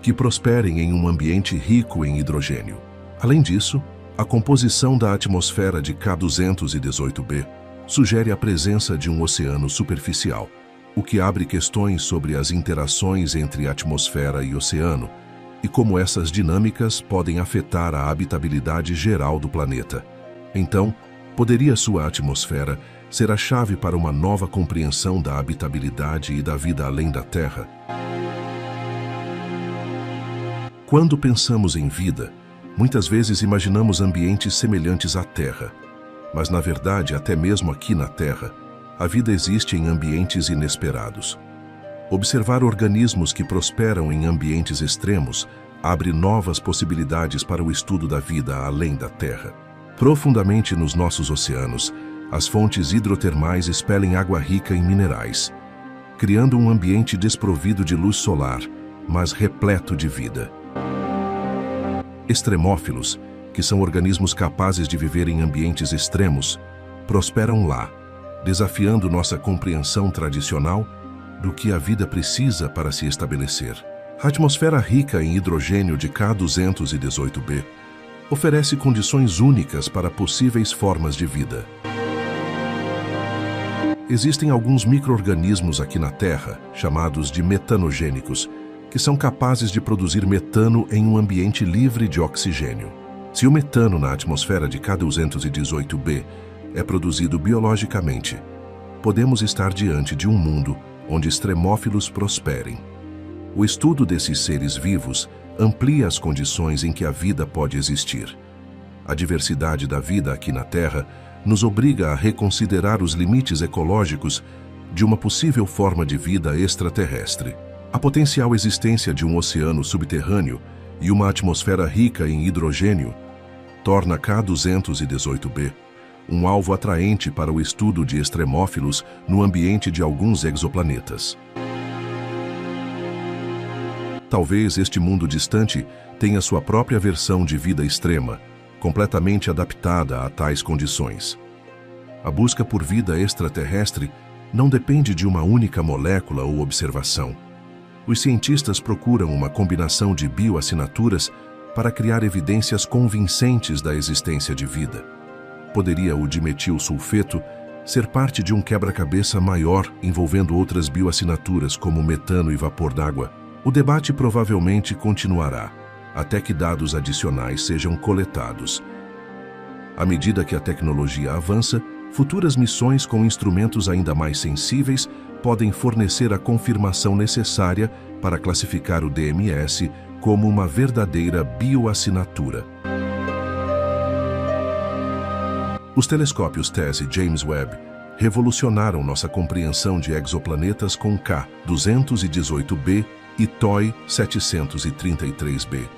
[SPEAKER 1] que prosperem em um ambiente rico em hidrogênio. Além disso, a composição da atmosfera de K218b sugere a presença de um oceano superficial, o que abre questões sobre as interações entre atmosfera e oceano e como essas dinâmicas podem afetar a habitabilidade geral do planeta. Então, poderia sua atmosfera ser a chave para uma nova compreensão da habitabilidade e da vida além da Terra? Quando pensamos em vida, muitas vezes imaginamos ambientes semelhantes à Terra. Mas, na verdade, até mesmo aqui na Terra, a vida existe em ambientes inesperados. Observar organismos que prosperam em ambientes extremos abre novas possibilidades para o estudo da vida além da Terra. Profundamente nos nossos oceanos, as fontes hidrotermais expelem água rica em minerais, criando um ambiente desprovido de luz solar, mas repleto de vida. Extremófilos, que são organismos capazes de viver em ambientes extremos, prosperam lá, desafiando nossa compreensão tradicional do que a vida precisa para se estabelecer. A atmosfera rica em hidrogênio de K218b oferece condições únicas para possíveis formas de vida. Existem alguns micro-organismos aqui na Terra, chamados de metanogênicos, que são capazes de produzir metano em um ambiente livre de oxigênio. Se o metano na atmosfera de K218b é produzido biologicamente, podemos estar diante de um mundo onde extremófilos prosperem. O estudo desses seres vivos amplia as condições em que a vida pode existir. A diversidade da vida aqui na Terra nos obriga a reconsiderar os limites ecológicos de uma possível forma de vida extraterrestre. A potencial existência de um oceano subterrâneo e uma atmosfera rica em hidrogênio torna K218b um alvo atraente para o estudo de extremófilos no ambiente de alguns exoplanetas. Talvez este mundo distante tenha sua própria versão de vida extrema, completamente adaptada a tais condições. A busca por vida extraterrestre não depende de uma única molécula ou observação. Os cientistas procuram uma combinação de bioassinaturas para criar evidências convincentes da existência de vida. Poderia o dimetilsulfeto ser parte de um quebra-cabeça maior envolvendo outras bioassinaturas como metano e vapor d'água? O debate provavelmente continuará, até que dados adicionais sejam coletados. À medida que a tecnologia avança, futuras missões com instrumentos ainda mais sensíveis podem fornecer a confirmação necessária para classificar o DMS como uma verdadeira bioassinatura. Os telescópios TESS e James Webb revolucionaram nossa compreensão de exoplanetas com K218b e TOI 733b.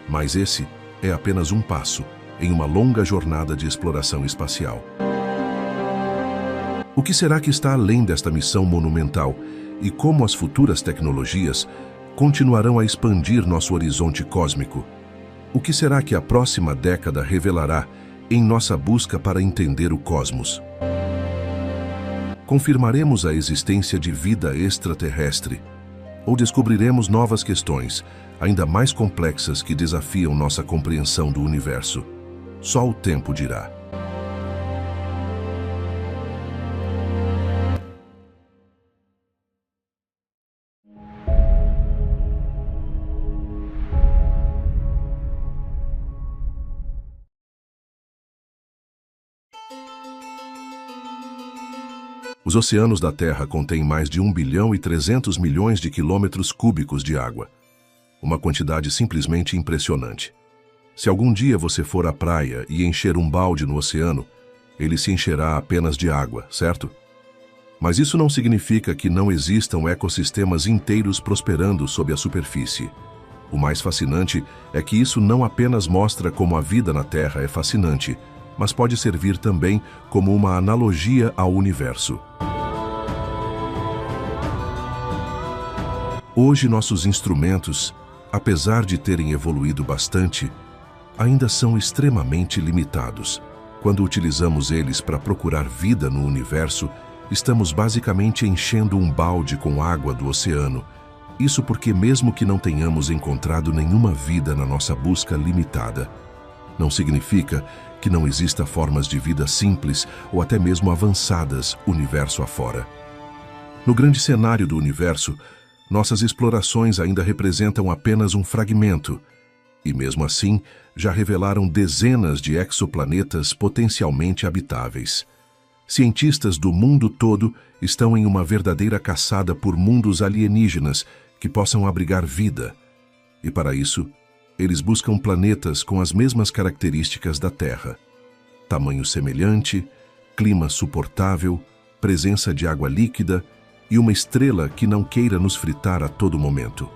[SPEAKER 1] Mas esse é apenas um passo em uma longa jornada de exploração espacial. O que será que está além desta missão monumental e como as futuras tecnologias continuarão a expandir nosso horizonte cósmico? O que será que a próxima década revelará em nossa busca para entender o cosmos? Confirmaremos a existência de vida extraterrestre ou descobriremos novas questões, ainda mais complexas que desafiam nossa compreensão do universo? Só o tempo dirá. Os oceanos da Terra contêm mais de 1 bilhão e 300 milhões de quilômetros cúbicos de água. Uma quantidade simplesmente impressionante. Se algum dia você for à praia e encher um balde no oceano, ele se encherá apenas de água, certo? Mas isso não significa que não existam ecossistemas inteiros prosperando sob a superfície. O mais fascinante é que isso não apenas mostra como a vida na Terra é fascinante, mas pode servir também como uma analogia ao universo. Hoje nossos instrumentos, apesar de terem evoluído bastante, ainda são extremamente limitados. Quando utilizamos eles para procurar vida no universo, estamos basicamente enchendo um balde com água do oceano. Isso porque mesmo que não tenhamos encontrado nenhuma vida na nossa busca limitada, não significa que não exista formas de vida simples ou até mesmo avançadas universo afora. No grande cenário do universo, nossas explorações ainda representam apenas um fragmento, e mesmo assim já revelaram dezenas de exoplanetas potencialmente habitáveis. Cientistas do mundo todo estão em uma verdadeira caçada por mundos alienígenas que possam abrigar vida, e para isso, eles buscam planetas com as mesmas características da Terra. Tamanho semelhante, clima suportável, presença de água líquida e uma estrela que não queira nos fritar a todo momento.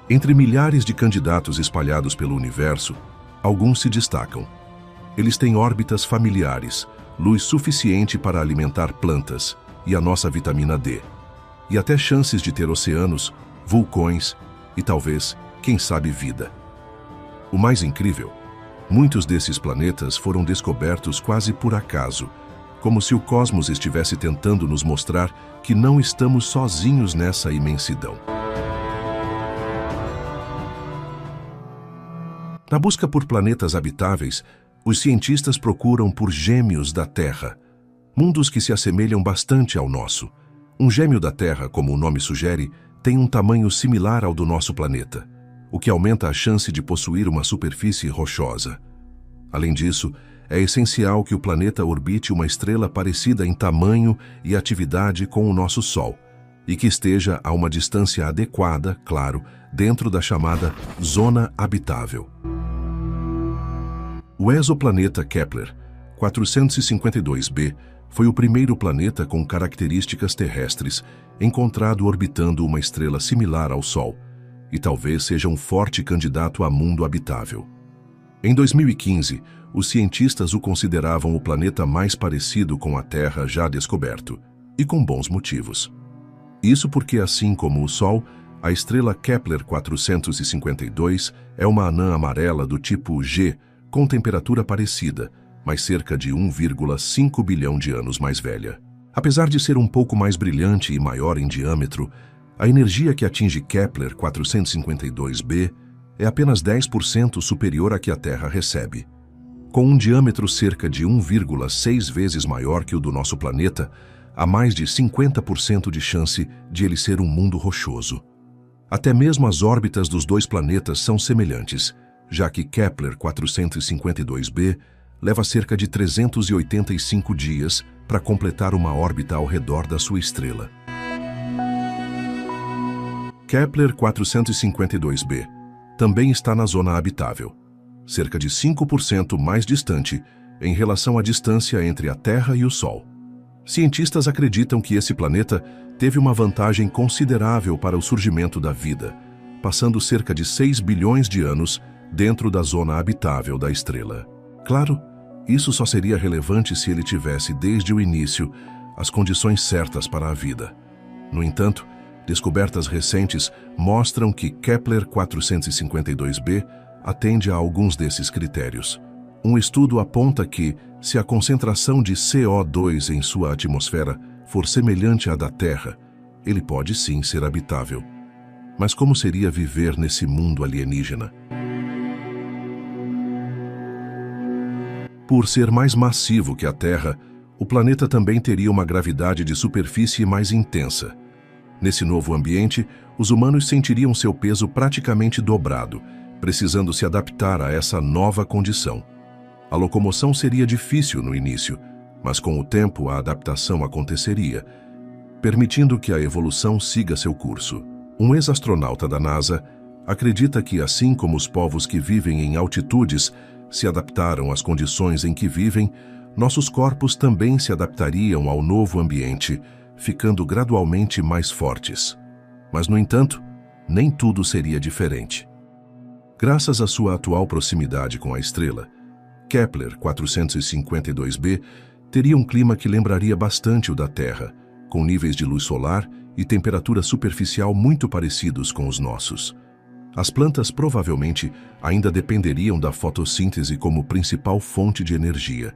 [SPEAKER 1] Entre milhares de candidatos espalhados pelo universo, alguns se destacam. Eles têm órbitas familiares, luz suficiente para alimentar plantas e a nossa vitamina D, e até chances de ter oceanos, vulcões e talvez, quem sabe, vida. O mais incrível, muitos desses planetas foram descobertos quase por acaso, como se o cosmos estivesse tentando nos mostrar que não estamos sozinhos nessa imensidão. Na busca por planetas habitáveis, os cientistas procuram por gêmeos da Terra, mundos que se assemelham bastante ao nosso. Um gêmeo da Terra, como o nome sugere, tem um tamanho similar ao do nosso planeta, o que aumenta a chance de possuir uma superfície rochosa. Além disso, é essencial que o planeta orbite uma estrela parecida em tamanho e atividade com o nosso Sol, e que esteja a uma distância adequada, claro, dentro da chamada zona habitável. O exoplaneta Kepler 452b foi o primeiro planeta com características terrestres encontrado orbitando uma estrela similar ao Sol, e talvez seja um forte candidato a mundo habitável. Em 2015, os cientistas o consideravam o planeta mais parecido com a Terra já descoberto, e com bons motivos. Isso porque, assim como o Sol, a estrela Kepler 452 é uma anã amarela do tipo G, com temperatura parecida, mas cerca de 1,5 bilhão de anos mais velha. Apesar de ser um pouco mais brilhante e maior em diâmetro, a energia que atinge Kepler 452b é apenas 10% superior à que a Terra recebe. Com um diâmetro cerca de 1,6 vezes maior que o do nosso planeta, há mais de 50% de chance de ele ser um mundo rochoso. Até mesmo as órbitas dos dois planetas são semelhantes, já que Kepler 452b leva cerca de 385 dias para completar uma órbita ao redor da sua estrela. Kepler 452b também está na zona habitável, cerca de 5% mais distante em relação à distância entre a Terra e o Sol. Cientistas acreditam que esse planeta teve uma vantagem considerável para o surgimento da vida, passando cerca de 6 bilhões de anos dentro da zona habitável da estrela. Claro, isso só seria relevante se ele tivesse, desde o início, as condições certas para a vida. No entanto, descobertas recentes mostram que Kepler 452b atende a alguns desses critérios. Um estudo aponta que, se a concentração de CO2 em sua atmosfera for semelhante à da Terra, ele pode sim ser habitável. Mas como seria viver nesse mundo alienígena? Por ser mais massivo que a Terra, o planeta também teria uma gravidade de superfície mais intensa. Nesse novo ambiente, os humanos sentiriam seu peso praticamente dobrado, precisando se adaptar a essa nova condição. A locomoção seria difícil no início, mas com o tempo a adaptação aconteceria, permitindo que a evolução siga seu curso. Um ex-astronauta da NASA acredita que, assim como os povos que vivem em altitudes se adaptaram às condições em que vivem, nossos corpos também se adaptariam ao novo ambiente, ficando gradualmente mais fortes. Mas, no entanto, nem tudo seria diferente. Graças à sua atual proximidade com a estrela, Kepler 452b teria um clima que lembraria bastante o da Terra, com níveis de luz solar e temperatura superficial muito parecidos com os nossos. As plantas provavelmente ainda dependeriam da fotossíntese como principal fonte de energia,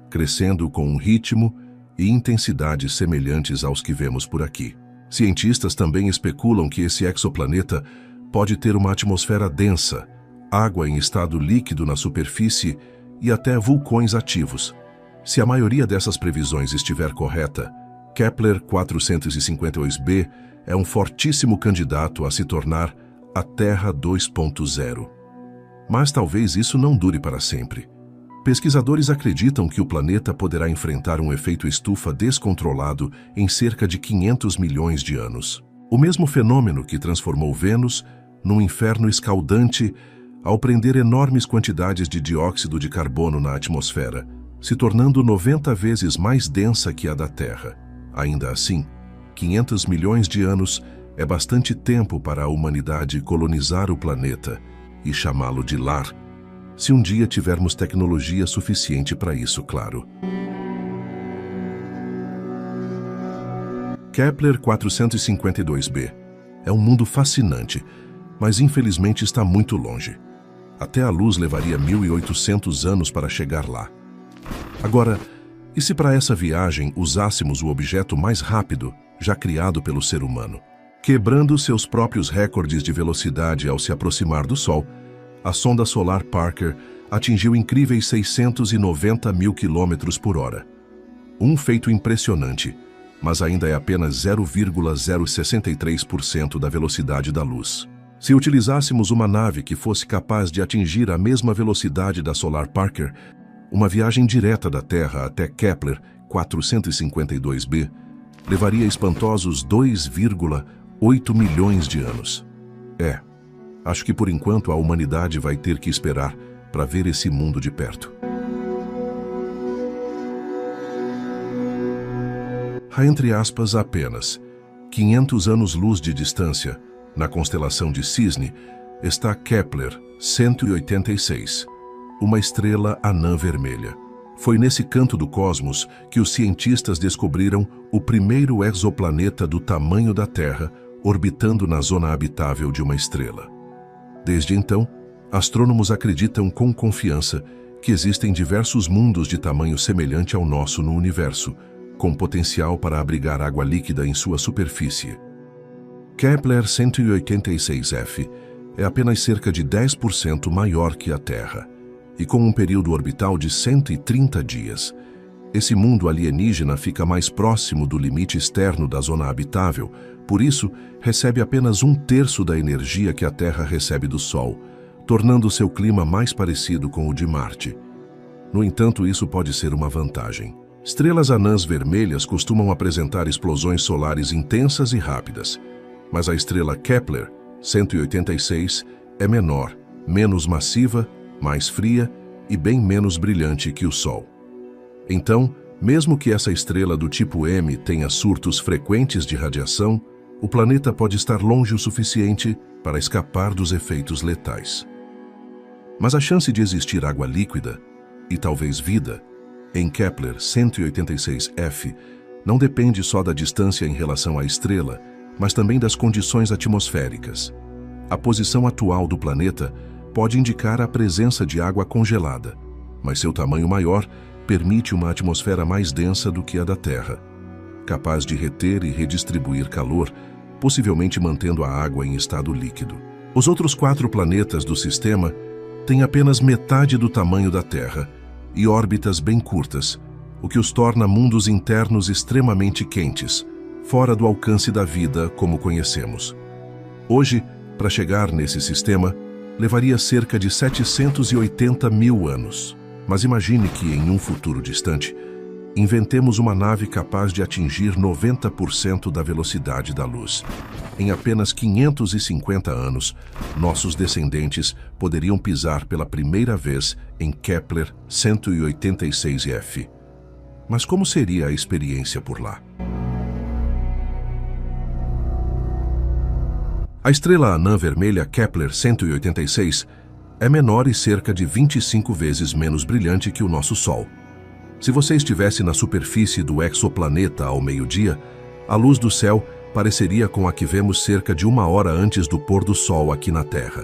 [SPEAKER 1] crescendo com um ritmo e intensidade semelhantes aos que vemos por aqui. Cientistas também especulam que esse exoplaneta pode ter uma atmosfera densa, água em estado líquido na superfície e até vulcões ativos. Se a maioria dessas previsões estiver correta, Kepler 452b é um fortíssimo candidato a se tornar a Terra 2.0. Mas talvez isso não dure para sempre. Pesquisadores acreditam que o planeta poderá enfrentar um efeito estufa descontrolado em cerca de 500 milhões de anos. O mesmo fenômeno que transformou Vênus num inferno escaldante ao prender enormes quantidades de dióxido de carbono na atmosfera, se tornando 90 vezes mais densa que a da Terra. Ainda assim, 500 milhões de anos é bastante tempo para a humanidade colonizar o planeta e chamá-lo de lar, se um dia tivermos tecnologia suficiente para isso, claro. Kepler 452b é um mundo fascinante, mas infelizmente está muito longe. Até a luz levaria 1.800 anos para chegar lá. Agora, e se para essa viagem usássemos o objeto mais rápido já criado pelo ser humano? Quebrando seus próprios recordes de velocidade ao se aproximar do Sol, a sonda solar Parker atingiu incríveis 690 mil quilômetros por hora. Um feito impressionante, mas ainda é apenas 0,063% da velocidade da luz. Se utilizássemos uma nave que fosse capaz de atingir a mesma velocidade da solar Parker, uma viagem direta da Terra até Kepler 452b levaria espantosos 2,8 milhões de anos. Acho que por enquanto a humanidade vai ter que esperar para ver esse mundo de perto. Há, entre aspas, apenas 500 anos-luz de distância, na constelação de Cisne, está Kepler 186, uma estrela anã vermelha. Foi nesse canto do cosmos que os cientistas descobriram o primeiro exoplaneta do tamanho da Terra orbitando na zona habitável de uma estrela. Desde então, astrônomos acreditam com confiança que existem diversos mundos de tamanho semelhante ao nosso no universo, com potencial para abrigar água líquida em sua superfície. Kepler 186f é apenas cerca de 10% maior que a Terra, e com um período orbital de 130 dias. Esse mundo alienígena fica mais próximo do limite externo da zona habitável, por isso recebe apenas 1/3 da energia que a Terra recebe do Sol, tornando seu clima mais parecido com o de Marte. No entanto, isso pode ser uma vantagem. Estrelas anãs vermelhas costumam apresentar explosões solares intensas e rápidas, mas a estrela Kepler 186 é menor, menos massiva, mais fria e bem menos brilhante que o Sol. Então, mesmo que essa estrela do tipo M tenha surtos frequentes de radiação, o planeta pode estar longe o suficiente para escapar dos efeitos letais. Mas a chance de existir água líquida, e talvez vida, em Kepler 186f, não depende só da distância em relação à estrela, mas também das condições atmosféricas. A posição atual do planeta pode indicar a presença de água congelada, mas seu tamanho maior permite uma atmosfera mais densa do que a da Terra, capaz de reter e redistribuir calor, possivelmente mantendo a água em estado líquido. Os outros 4 planetas do sistema têm apenas metade do tamanho da Terra e órbitas bem curtas, o que os torna mundos internos extremamente quentes, fora do alcance da vida como conhecemos. Hoje, para chegar nesse sistema, levaria cerca de 780 mil anos. Mas imagine que, em um futuro distante, inventemos uma nave capaz de atingir 90% da velocidade da luz. Em apenas 550 anos, nossos descendentes poderiam pisar pela primeira vez em Kepler 186f. Mas como seria a experiência por lá? A estrela anã vermelha Kepler 186 é menor e cerca de 25 vezes menos brilhante que o nosso Sol. Se você estivesse na superfície do exoplaneta ao meio-dia, a luz do céu pareceria com a que vemos cerca de 1 hora antes do pôr do Sol aqui na Terra.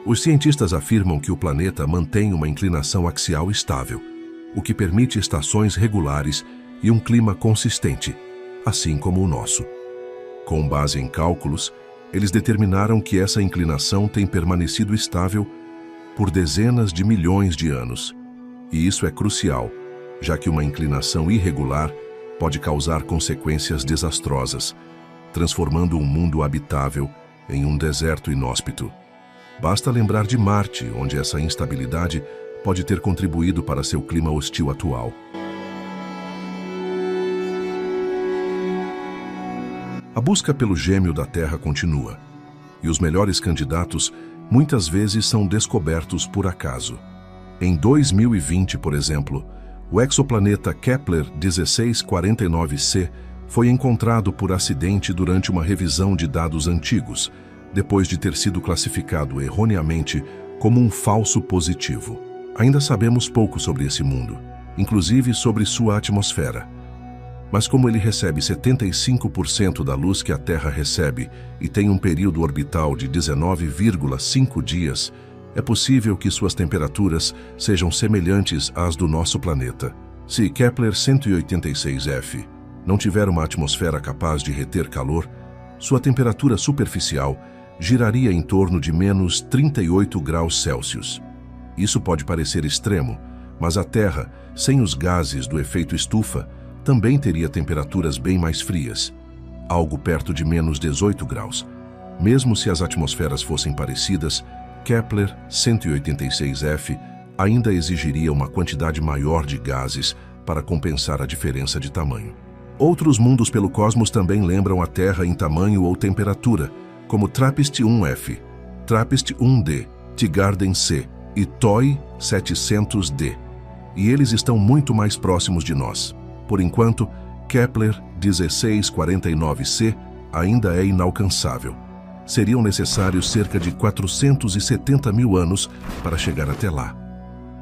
[SPEAKER 1] Os cientistas afirmam que o planeta mantém uma inclinação axial estável, o que permite estações regulares e um clima consistente, assim como o nosso. Com base em cálculos, eles determinaram que essa inclinação tem permanecido estável por dezenas de milhões de anos. E isso é crucial, já que uma inclinação irregular pode causar consequências desastrosas, transformando um mundo habitável em um deserto inóspito. Basta lembrar de Marte, onde essa instabilidade pode ter contribuído para seu clima hostil atual. A busca pelo gêmeo da Terra continua, e os melhores candidatos muitas vezes são descobertos por acaso. Em 2020, por exemplo, o exoplaneta Kepler 1649c foi encontrado por acidente durante uma revisão de dados antigos, depois de ter sido classificado erroneamente como um falso positivo. Ainda sabemos pouco sobre esse mundo, inclusive sobre sua atmosfera. Mas como ele recebe 75% da luz que a Terra recebe e tem um período orbital de 19,5 dias, é possível que suas temperaturas sejam semelhantes às do nosso planeta. Se Kepler 186f não tiver uma atmosfera capaz de reter calor, sua temperatura superficial giraria em torno de menos 38 graus Celsius. Isso pode parecer extremo, mas a Terra, sem os gases do efeito estufa, também teria temperaturas bem mais frias, algo perto de menos 18 graus. Mesmo se as atmosferas fossem parecidas, Kepler 186f ainda exigiria uma quantidade maior de gases para compensar a diferença de tamanho. Outros mundos pelo cosmos também lembram a Terra em tamanho ou temperatura, como TRAPPIST-1f, TRAPPIST-1d, Teegarden-C e TOI 700d. E eles estão muito mais próximos de nós. Por enquanto, Kepler 1649c ainda é inalcançável. Seriam necessários cerca de 470 mil anos para chegar até lá.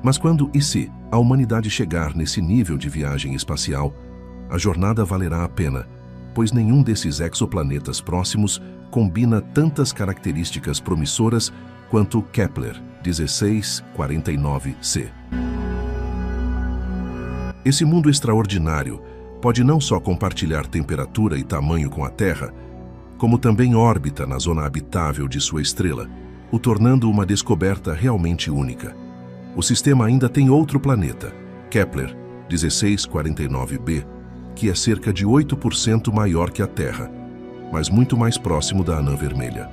[SPEAKER 1] Mas quando e se a humanidade chegar nesse nível de viagem espacial, a jornada valerá a pena, pois nenhum desses exoplanetas próximos combina tantas características promissoras quanto Kepler 1649c. Esse mundo extraordinário pode não só compartilhar temperatura e tamanho com a Terra, como também órbita na zona habitável de sua estrela, o tornando uma descoberta realmente única. O sistema ainda tem outro planeta, Kepler 1649b, que é cerca de 8% maior que a Terra, mas muito mais próximo da anã vermelha.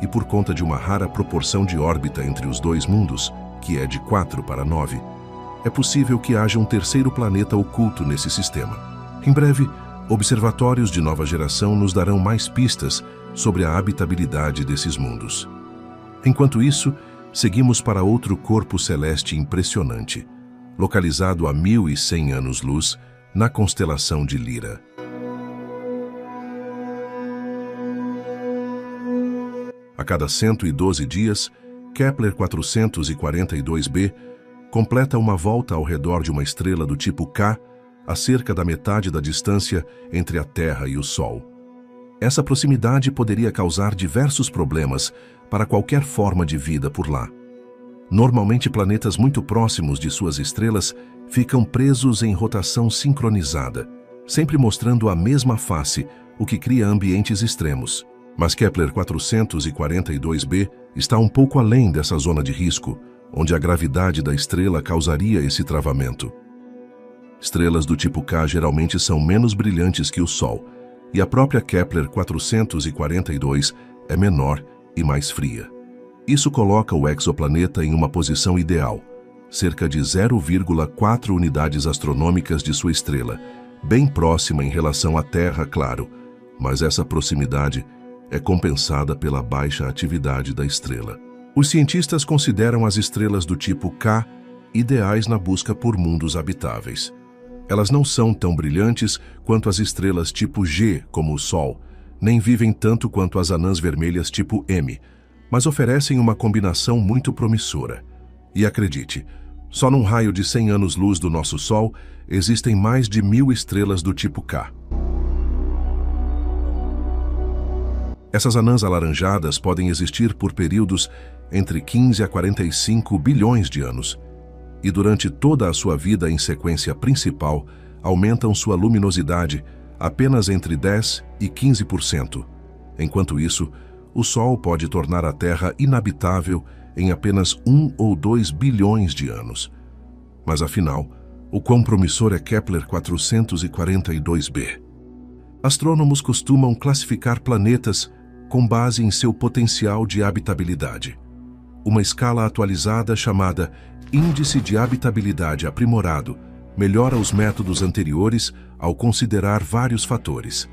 [SPEAKER 1] E por conta de uma rara proporção de órbita entre os dois mundos, que é de 4:9, é possível que haja um terceiro planeta oculto nesse sistema. Em breve, observatórios de nova geração nos darão mais pistas sobre a habitabilidade desses mundos. Enquanto isso, seguimos para outro corpo celeste impressionante, localizado a 1.100 anos-luz, na constelação de Lira. A cada 112 dias, Kepler 442b completa uma volta ao redor de uma estrela do tipo K, a cerca da metade da distância entre a Terra e o Sol. Essa proximidade poderia causar diversos problemas para qualquer forma de vida por lá. Normalmente, planetas muito próximos de suas estrelas ficam presos em rotação sincronizada, sempre mostrando a mesma face, o que cria ambientes extremos. Mas Kepler 442b está um pouco além dessa zona de risco, onde a gravidade da estrela causaria esse travamento. Estrelas do tipo K geralmente são menos brilhantes que o Sol, e a própria Kepler 442 é menor e mais fria. Isso coloca o exoplaneta em uma posição ideal, cerca de 0,4 unidades astronômicas de sua estrela, bem próxima em relação à Terra, claro, mas essa proximidade é compensada pela baixa atividade da estrela. Os cientistas consideram as estrelas do tipo K ideais na busca por mundos habitáveis. Elas não são tão brilhantes quanto as estrelas tipo G, como o Sol, nem vivem tanto quanto as anãs vermelhas tipo M, mas oferecem uma combinação muito promissora. E acredite, só num raio de 100 anos-luz do nosso Sol, existem mais de 1.000 estrelas do tipo K. Essas anãs alaranjadas podem existir por períodos entre 15 a 45 bilhões de anos, e durante toda a sua vida em sequência principal, aumentam sua luminosidade apenas entre 10% e 15%. Enquanto isso, o Sol pode tornar a Terra inabitável em apenas 1 ou 2 bilhões de anos. Mas afinal, o quão promissor é Kepler 442b? Astrônomos costumam classificar planetas com base em seu potencial de habitabilidade. Uma escala atualizada chamada Índice de Habitabilidade Aprimorado melhora os métodos anteriores ao considerar vários fatores.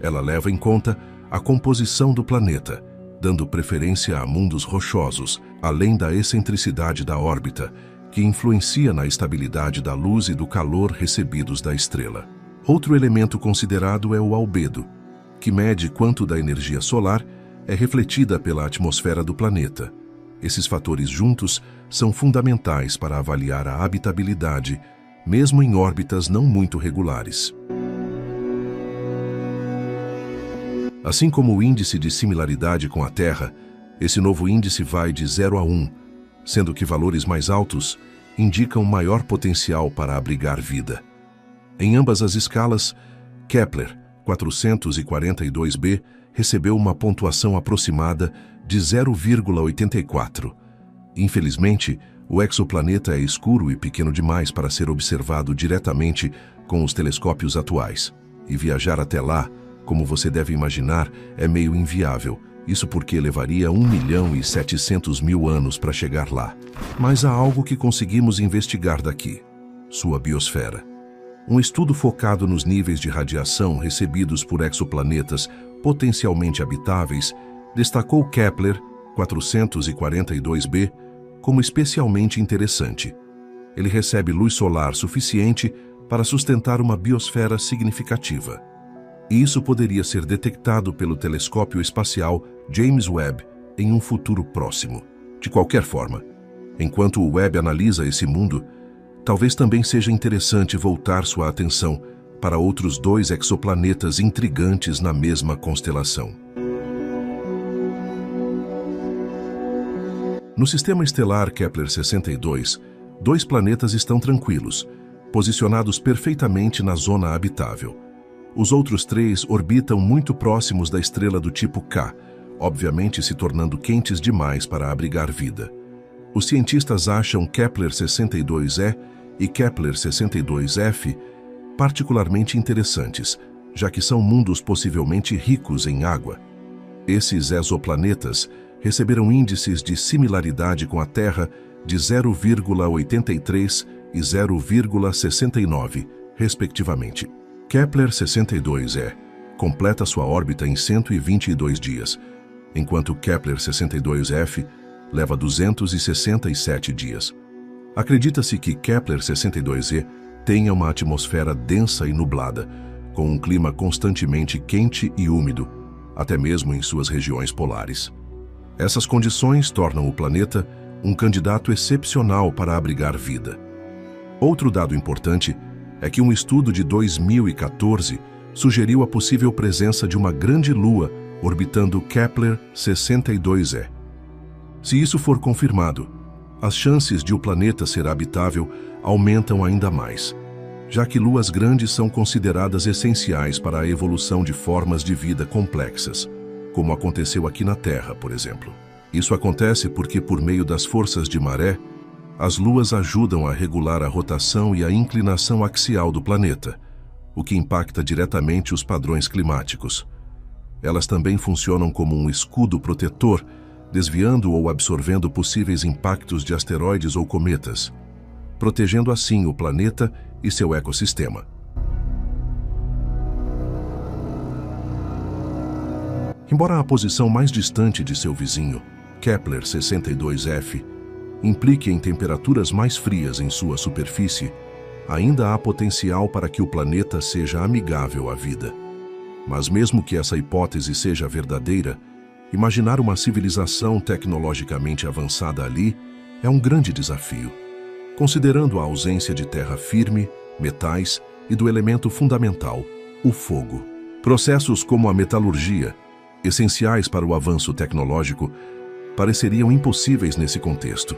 [SPEAKER 1] Ela leva em conta a composição do planeta, dando preferência a mundos rochosos, além da excentricidade da órbita, que influencia na estabilidade da luz e do calor recebidos da estrela. Outro elemento considerado é o albedo, que mede quanto da energia solar é refletida pela atmosfera do planeta. Esses fatores juntos são fundamentais para avaliar a habitabilidade, mesmo em órbitas não muito regulares. Assim como o índice de similaridade com a Terra, esse novo índice vai de 0 a 1, sendo que valores mais altos indicam maior potencial para abrigar vida. Em ambas as escalas, Kepler 442b recebeu uma pontuação aproximada de 0,84. Infelizmente, o exoplaneta é escuro e pequeno demais para ser observado diretamente com os telescópios atuais, e viajar até lá, como você deve imaginar, é meio inviável. Isso porque levaria 1.700.000 anos para chegar lá. Mas há algo que conseguimos investigar daqui: sua biosfera. Um estudo focado nos níveis de radiação recebidos por exoplanetas potencialmente habitáveis destacou Kepler 442b como especialmente interessante. Ele recebe luz solar suficiente para sustentar uma biosfera significativa. E isso poderia ser detectado pelo telescópio espacial James Webb em um futuro próximo. De qualquer forma, enquanto o Webb analisa esse mundo, Talvez também seja interessante voltar sua atenção para outros 2 exoplanetas intrigantes na mesma constelação. No sistema estelar Kepler-62, 2 planetas estão tranquilos, posicionados perfeitamente na zona habitável. Os outros 3 orbitam muito próximos da estrela do tipo K, obviamente se tornando quentes demais para abrigar vida. Os cientistas acham Kepler-62e e Kepler-62f particularmente interessantes, já que são mundos possivelmente ricos em água. Esses exoplanetas receberam índices de similaridade com a Terra de 0,83 e 0,69, respectivamente. Kepler-62e completa sua órbita em 122 dias, enquanto Kepler-62f leva 267 dias. Acredita-se que Kepler-62e tenha uma atmosfera densa e nublada, com um clima constantemente quente e úmido, até mesmo em suas regiões polares. Essas condições tornam o planeta um candidato excepcional para abrigar vida. Outro dado importante é que um estudo de 2014 sugeriu a possível presença de uma grande lua orbitando Kepler-62e. Se isso for confirmado, as chances de o planeta ser habitável aumentam ainda mais, já que luas grandes são consideradas essenciais para a evolução de formas de vida complexas, como aconteceu aqui na Terra, por exemplo. Isso acontece porque, por meio das forças de maré, as luas ajudam a regular a rotação e a inclinação axial do planeta, o que impacta diretamente os padrões climáticos. Elas também funcionam como um escudo protetor, desviando ou absorvendo possíveis impactos de asteroides ou cometas, protegendo assim o planeta e seu ecossistema. Embora a posição mais distante de seu vizinho, Kepler-62f, implique em temperaturas mais frias em sua superfície, ainda há potencial para que o planeta seja amigável à vida. Mas mesmo que essa hipótese seja verdadeira, imaginar uma civilização tecnologicamente avançada ali é um grande desafio, considerando a ausência de terra firme, metais e do elemento fundamental, o fogo. Processos como a metalurgia, essenciais para o avanço tecnológico, pareceriam impossíveis nesse contexto.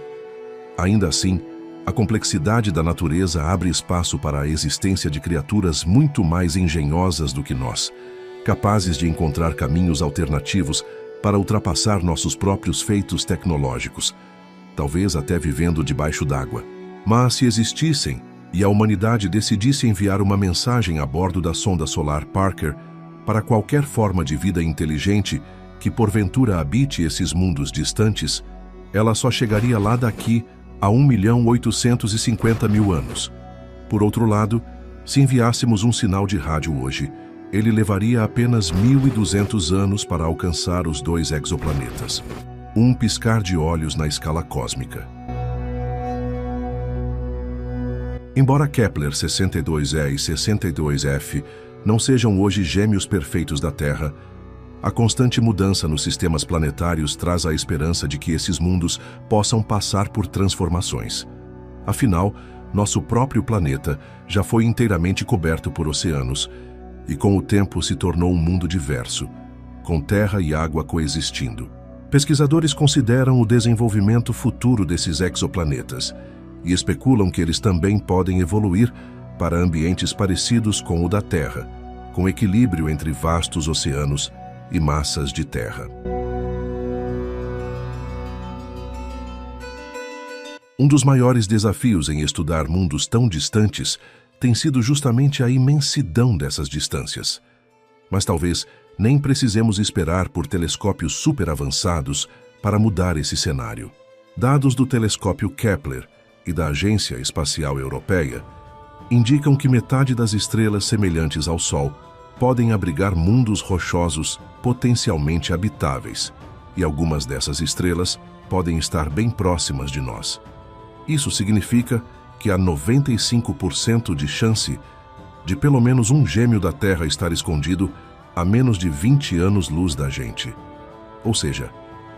[SPEAKER 1] Ainda assim, a complexidade da natureza abre espaço para a existência de criaturas muito mais engenhosas do que nós, capazes de encontrar caminhos alternativos para ultrapassar nossos próprios feitos tecnológicos, talvez até vivendo debaixo d'água. Mas se existissem, e a humanidade decidisse enviar uma mensagem a bordo da sonda solar Parker para qualquer forma de vida inteligente que porventura habite esses mundos distantes, ela só chegaria lá daqui a 1.850.000 anos. Por outro lado, se enviássemos um sinal de rádio hoje, ele levaria apenas 1.200 anos para alcançar os 2 exoplanetas. Um piscar de olhos na escala cósmica. Embora Kepler-62e e 62f não sejam hoje gêmeos perfeitos da Terra, a constante mudança nos sistemas planetários traz a esperança de que esses mundos possam passar por transformações. Afinal, nosso próprio planeta já foi inteiramente coberto por oceanos e com o tempo se tornou um mundo diverso, com terra e água coexistindo. Pesquisadores consideram o desenvolvimento futuro desses exoplanetas e especulam que eles também podem evoluir para ambientes parecidos com o da Terra, com equilíbrio entre vastos oceanos e massas de terra. Um dos maiores desafios em estudar mundos tão distantes tem sido justamente a imensidão dessas distâncias. Mas talvez nem precisemos esperar por telescópios super avançados para mudar esse cenário. Dados do telescópio Kepler e da Agência Espacial Europeia indicam que metade das estrelas semelhantes ao Sol podem abrigar mundos rochosos potencialmente habitáveis, e algumas dessas estrelas podem estar bem próximas de nós. Isso significa que há 95% de chance de pelo menos um gêmeo da Terra estar escondido a menos de 20 anos-luz da gente. Ou seja,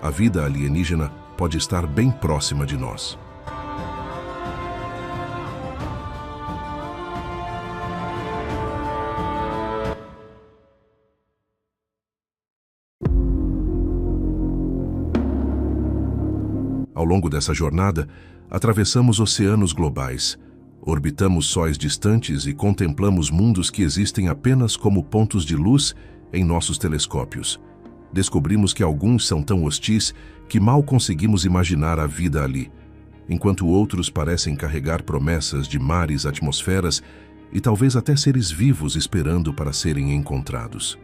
[SPEAKER 1] a vida alienígena pode estar bem próxima de nós. Ao longo dessa jornada, atravessamos oceanos globais, orbitamos sóis distantes e contemplamos mundos que existem apenas como pontos de luz em nossos telescópios. Descobrimos que alguns são tão hostis que mal conseguimos imaginar a vida ali, enquanto outros parecem carregar promessas de mares, atmosferas e talvez até seres vivos esperando para serem encontrados.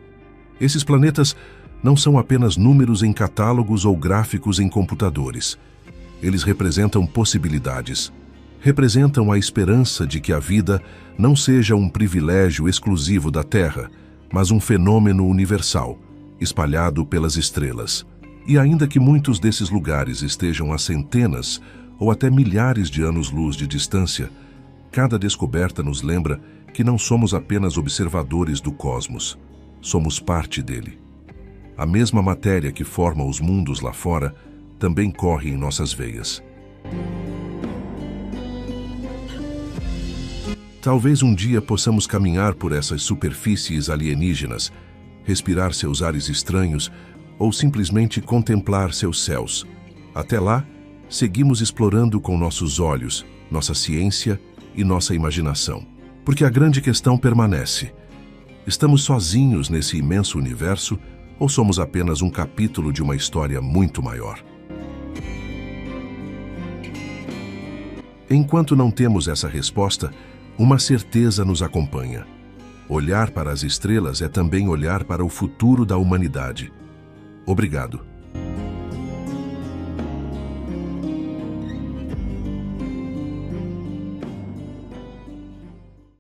[SPEAKER 1] Esses planetas não são apenas números em catálogos ou gráficos em computadores. Eles representam possibilidades. Representam a esperança de que a vida não seja um privilégio exclusivo da Terra, mas um fenômeno universal, espalhado pelas estrelas. E ainda que muitos desses lugares estejam a centenas ou até milhares de anos-luz de distância, cada descoberta nos lembra que não somos apenas observadores do cosmos, somos parte dele. A mesma matéria que forma os mundos lá fora também corre em nossas veias. Talvez um dia possamos caminhar por essas superfícies alienígenas, respirar seus ares estranhos ou simplesmente contemplar seus céus. Até lá, seguimos explorando com nossos olhos, nossa ciência e nossa imaginação. Porque a grande questão permanece: estamos sozinhos nesse imenso universo ou somos apenas um capítulo de uma história muito maior? Enquanto não temos essa resposta, uma certeza nos acompanha. Olhar para as estrelas é também olhar para o futuro da humanidade. Obrigado.